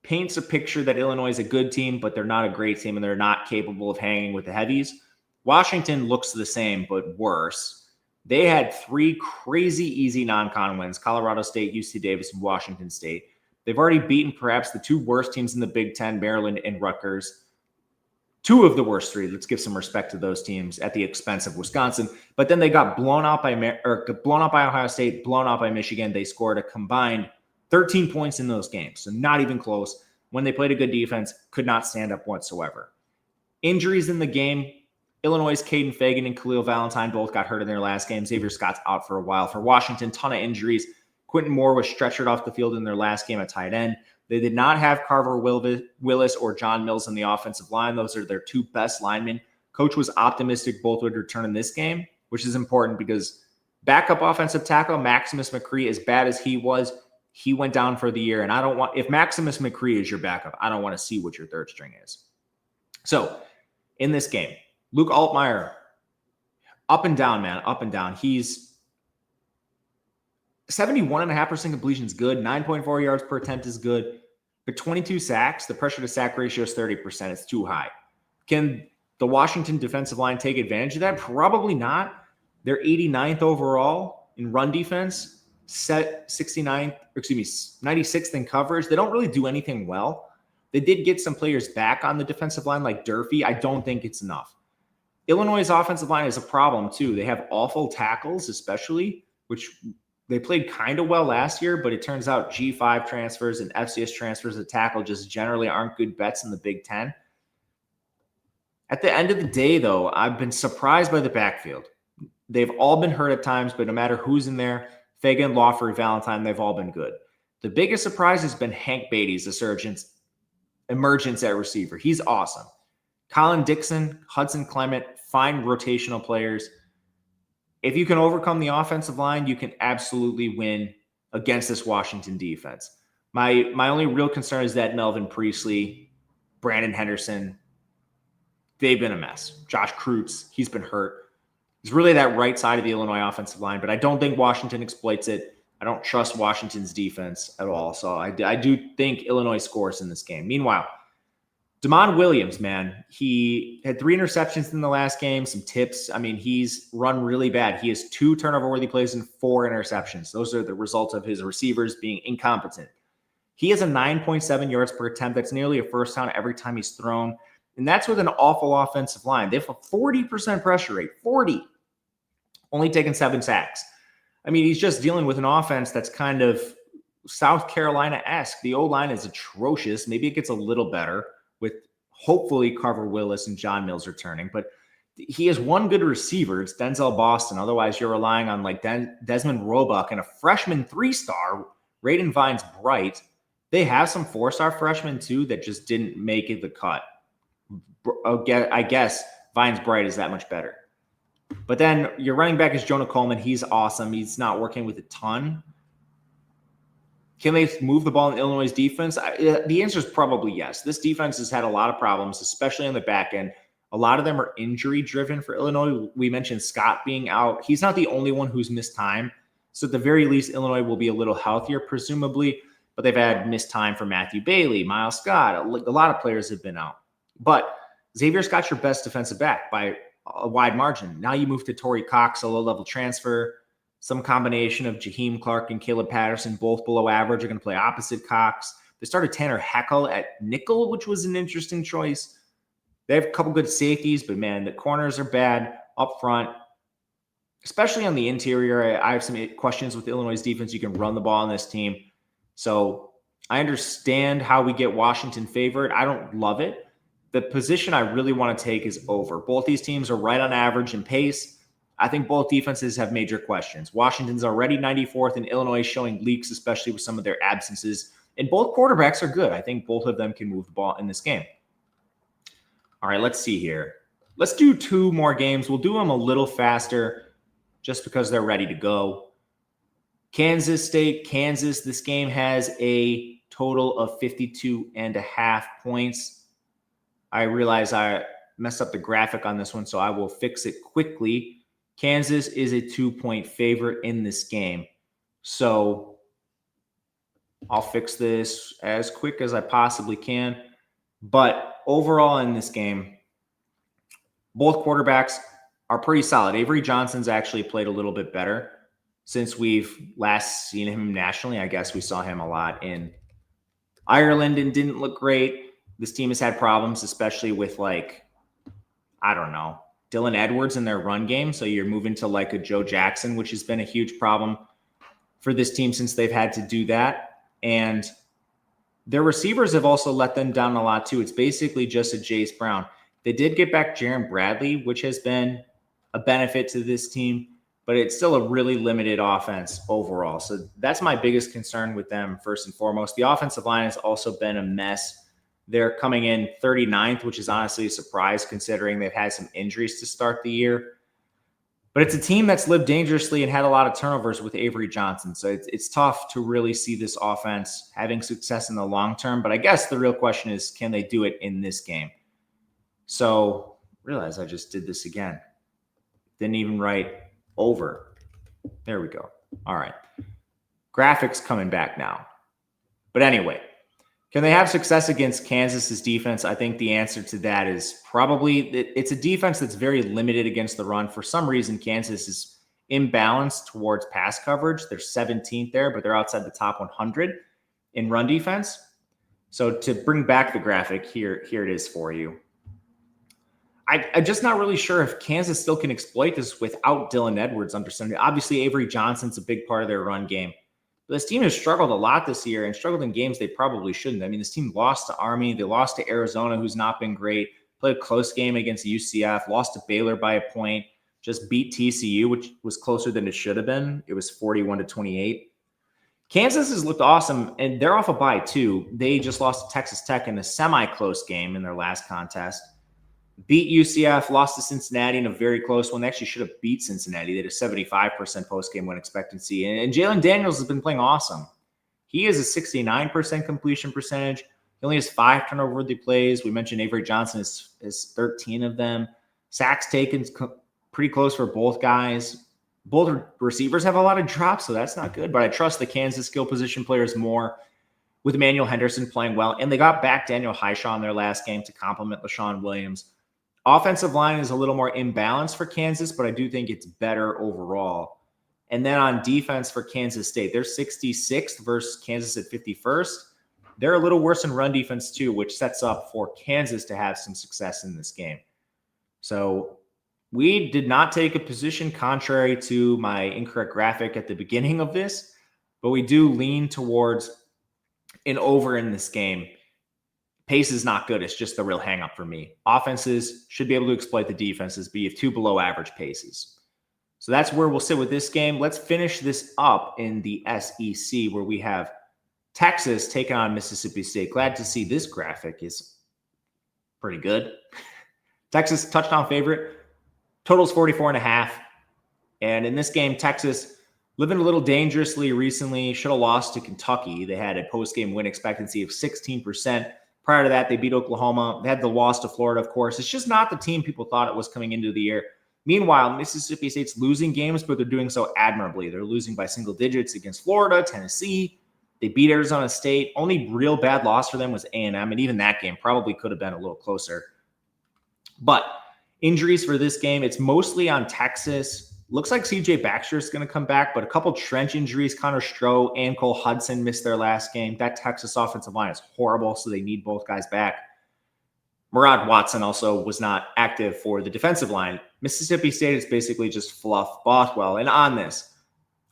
paints a picture that Illinois is a good team, but they're not a great team, and they're not capable of hanging with the heavies. Washington looks the same, but worse. They had 3 crazy easy non-con wins, Colorado State, UC Davis, and Washington State. They've already beaten perhaps the 2 worst teams in the Big Ten, Maryland and Rutgers. two of the worst three. Let's give some respect to those teams at the expense of Wisconsin. But then they got blown out by Ohio State, blown out by Michigan. They scored a combined 13 points in those games, so not even close. When they played a good defense, could not stand up whatsoever. Injuries in the game. Illinois' Caden Fagan and Khalil Valentine both got hurt in their last game. Xavier Scott's out for a while. For Washington, ton of injuries. Quentin Moore was stretchered off the field in their last game at tight end. They did not have Carver Willis or John Mills in the offensive line. Those are their two best linemen. Coach was optimistic both would return in this game, which is important because backup offensive tackle Maximus McCree, as bad as he was, he went down for the year. And if Maximus McCree is your backup, I don't want to see what your third string is. So in this game, Luke Altmaier, up and down, man, up and down. He's 71.5% completion is good. 9.4 yards per attempt is good. But 22 sacks, the pressure to sack ratio is 30%. It's too high. Can the Washington defensive line take advantage of that? Probably not. They're 89th overall in run defense, 96th in coverage. They don't really do anything well. They did get some players back on the defensive line like Durfee. I don't think it's enough. Illinois' offensive line is a problem too. They have awful tackles, especially, which they played kind of well last year, but it turns out G5 transfers and FCS transfers at tackle just generally aren't good bets in the Big Ten. At the end of the day, though, I've been surprised by the backfield. They've all been hurt at times, but no matter who's in there, Fagan, Lawford, Valentine, they've all been good. The biggest surprise has been Hank Beatty's emergence at receiver. He's awesome. Colin Dixon, Hudson Clement, fine rotational players. If you can overcome the offensive line, you can absolutely win against this Washington defense. My only real concern is that Melvin Priestley, Brandon Henderson, they've been a mess. Josh Kreutz, he's been hurt. It's really that right side of the Illinois offensive line, but I don't think Washington exploits it. I don't trust Washington's defense at all. So I do think Illinois scores in this game. Meanwhile, Damon Williams, man, he had 3 interceptions in the last game, some tips. I mean, he's run really bad. He has 2 turnover-worthy plays and 4 interceptions. Those are the results of his receivers being incompetent. He has a 9.7 yards per attempt. That's nearly a first down every time he's thrown. And that's with an awful offensive line. They have a 40% pressure rate, 40. Only taking 7 sacks. I mean, he's just dealing with an offense that's kind of South Carolina-esque. The O-line is atrocious. Maybe it gets a little better with hopefully Carver Willis and John Mills returning. But he has one good receiver. It's Denzel Boston. Otherwise, you're relying on like Desmond Roebuck and a freshman 3-star, Raiden Vines-Bright. They have some 4-star freshmen, too, that just didn't make it the cut. I guess Vines-Bright is that much better. But then your running back is Jonah Coleman. He's awesome. He's not working with a ton. Can they move the ball in Illinois' defense? The answer is probably yes. This defense has had a lot of problems, especially on the back end. A lot of them are injury-driven for Illinois. We mentioned Scott being out. He's not the only one who's missed time. So at the very least, Illinois will be a little healthier, presumably. But they've had missed time for Matthew Bailey, Miles Scott. A lot of players have been out. But Xavier Scott's your best defensive back by a wide margin. Now you move to Torrey Cox, a low-level transfer. Some combination of Jaheim Clark and Caleb Patterson, both below average, are going to play opposite Cox. They started Tanner Heckel at nickel, which was an interesting choice. They have a couple good safeties, but, man, the corners are bad up front, especially on the interior. I have some questions with Illinois' defense. You can run the ball on this team. So I understand how we get Washington favored. I don't love it. The position I really want to take is over. Both these teams are right on average in pace. I think both defenses have major questions. Washington's already 94th, and Illinois is showing leaks, especially with some of their absences. And both quarterbacks are good. I think both of them can move the ball in this game. All right, let's see here. Let's do 2 more games. We'll do them a little faster just because they're ready to go. Kansas State, Kansas. This game has a total of 52.5 points. I realize I messed up the graphic on this one, so I will fix it quickly. Kansas is a 2-point favorite in this game. So I'll fix this as quick as I possibly can. But overall in this game, both quarterbacks are pretty solid. Avery Johnson's actually played a little bit better since we've last seen him nationally. I guess we saw him a lot in Ireland and didn't look great. This team has had problems, especially with like I don't know, Dylan Edwards in their run game. So you're moving to like a Joe Jackson, which has been a huge problem for this team since they've had to do that. And their receivers have also let them down a lot too. It's basically just a Jace Brown. They did get back Jaron Bradley, which has been a benefit to this team, but it's still a really limited offense overall. So that's my biggest concern with them, first and foremost. The offensive line has also been a mess. They're coming in 39th, which is honestly a surprise considering they've had some injuries to start the year. But it's a team that's lived dangerously and had a lot of turnovers with Avery Johnson. So it's tough to really see this offense having success in the long term. But I guess the real question is, can they do it in this game? So realize I just did this again. Didn't even write over. There we go. All right. Graphics coming back now. But anyway, can they have success against Kansas's defense? I think the answer to that is probably it's a defense that's very limited against the run. For some reason, Kansas is imbalanced towards pass coverage. They're 17th there, but they're outside the top 100 in run defense. So to bring back the graphic, here it is for you. I'm just not really sure if Kansas still can exploit this without Dylan Edwards under center. Obviously, Avery Johnson's a big part of their run game. But this team has struggled a lot this year and struggled in games they probably shouldn't. I mean, this team lost to Army. They lost to Arizona, who's not been great. Played a close game against UCF. Lost to Baylor by a point. Just beat TCU, which was closer than it should have been. It was 41-28. Kansas has looked awesome, and they're off a bye, too. They just lost to Texas Tech in a semi-close game in their last contest. Beat UCF, lost to Cincinnati in a very close one. They actually should have beat Cincinnati. They had a 75% post-game win expectancy. And Jalen Daniels has been playing awesome. He has a 69% completion percentage. He only has 5 turnover-worthy plays. We mentioned Avery Johnson is 13 of them. Sacks taken pretty close for both guys. Both receivers have a lot of drops, so that's not good. But I trust the Kansas skill position players more, with Emmanuel Henderson playing well. And they got back Daniel Highshaw in their last game to complement LaShawn Williams. Offensive line is a little more imbalanced for Kansas, but I do think it's better overall. And then on defense for Kansas State, they're 66th versus Kansas at 51st. They're a little worse in run defense too, which sets up for Kansas to have some success in this game. So we did not take a position contrary to my incorrect graphic at the beginning of this, but we do lean towards an over in this game. Pace is not good. It's just the real hang-up for me. Offenses should be able to exploit the defenses, but you have 2 below average paces. So that's where we'll sit with this game. Let's finish this up in the SEC, where we have Texas taking on Mississippi State. Glad to see this graphic is pretty good. Texas touchdown favorite. Total's 44.5. And in this game, Texas living a little dangerously recently. Should have lost to Kentucky. They had a post-game win expectancy of 16%. Prior to that, they beat Oklahoma. They had the loss to Florida, of course. It's just not the team people thought it was coming into the year. Meanwhile, Mississippi State's losing games, but they're doing so admirably. They're losing by single digits against Florida, Tennessee. They beat Arizona State. Only real bad loss for them was A&M, and even that game probably could have been a little closer. But injuries for this game, it's mostly on Texas. Looks like C.J. Baxter is going to come back, but a couple trench injuries. Connor Stroh and Cole Hudson missed their last game. That Texas offensive line is horrible, so they need both guys back. Murad Watson also was not active for the defensive line. Mississippi State is basically just fluff Bothwell. And on this,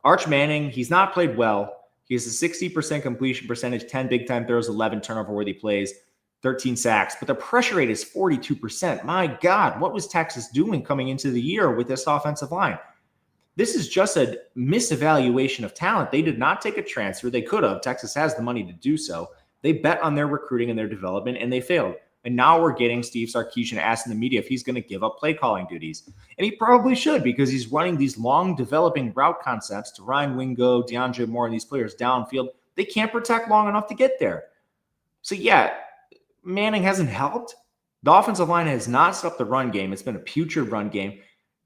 Arch Manning, he's not played well. He has a 60% completion percentage, 10 big-time throws, 11 turnover-worthy plays, 13 sacks. But the pressure rate is 42%. My God, what was Texas doing coming into the year with this offensive line? This is just a misevaluation of talent. They did not take a transfer. They could have. Texas has the money to do so. They bet on their recruiting and their development, and they failed. And now we're getting Steve Sarkisian asking the media if he's going to give up play calling duties. And he probably should, because he's running these long developing route concepts to Ryan Wingo, DeAndre Moore, and these players downfield. They can't protect long enough to get there. So yeah, Manning hasn't helped. The offensive line has not stopped the run game. It's been a putrid run game.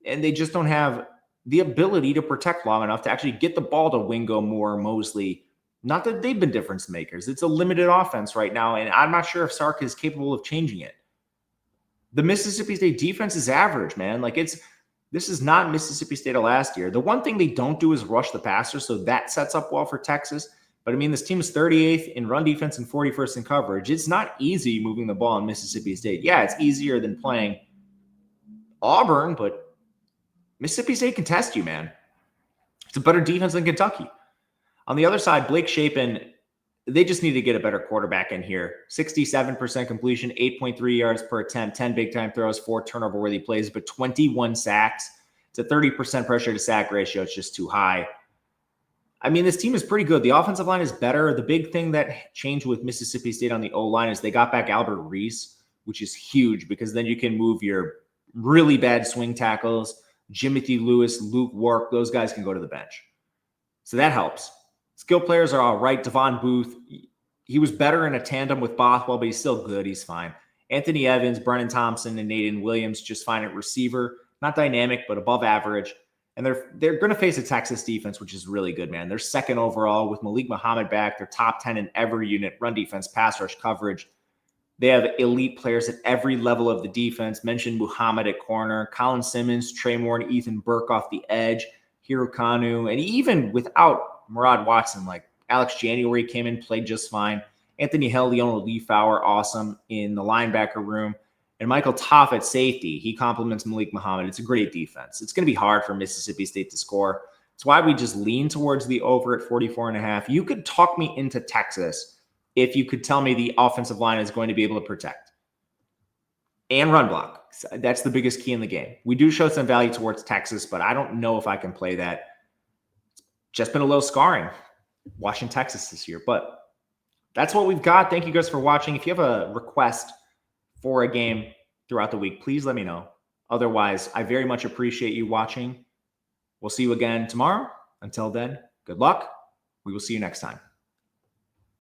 And they just don't have the ability to protect long enough to actually get the ball to Wingo, Moore, Mosley. Not that they've been difference makers. It's a limited offense right now, and I'm not sure if Sark is capable of changing it. The Mississippi State defense is average, man. This is not Mississippi State of last year. The one thing they don't do is rush the passer, so that sets up well for Texas. But I mean, this team is 38th in run defense and 41st in coverage. It's not easy moving the ball in Mississippi State. Yeah, it's easier than playing Auburn, but Mississippi State can test you, man. It's a better defense than Kentucky. On the other side, Blake Shapen, they just need to get a better quarterback in here. 67% completion, 8.3 yards per attempt, 10 big-time throws, 4 turnover-worthy plays, but 21 sacks. It's a 30% pressure to sack ratio. It's just too high. I mean, this team is pretty good. The offensive line is better. The big thing that changed with Mississippi State on the O-line is they got back Albert Reese, which is huge because then you can move your really bad swing tackles, Jimothy Lewis, Luke Wark. Those guys can go to the bench. So that helps. Skill players are all right. Devon Booth, he was better in a tandem with Bothwell, but he's still good. He's fine. Anthony Evans, Brennan Thompson, and Nathan Williams just fine at receiver. Not dynamic, but above average. And they're going to face a Texas defense, which is really good, man. They're second overall with Malik Muhammad back. They're top 10 in every unit, run defense, pass rush coverage. They have elite players at every level of the defense. Mentioned Muhammad at corner, Colin Simmons, Trey Moore, and Ethan Burke off the edge, Hiro Kanu, and even without Murad Watson, like Alex January came in, played just fine. Anthony Hill, Leona Leafauer, awesome in the linebacker room. And Michael Toff at safety. He complements Malik Muhammad. It's a great defense. It's going to be hard for Mississippi State to score. That's why we just lean towards the over at 44.5. You could talk me into Texas if you could tell me the offensive line is going to be able to protect and run block. That's the biggest key in the game. We do show some value towards Texas, but I don't know if I can play that. Just been a little scarring watching Texas this year, but that's what we've got. Thank you guys for watching. If you have a request for a game throughout the week, please let me know. Otherwise, I very much appreciate you watching. We'll see you again tomorrow. Until then, good luck. We will see you next time.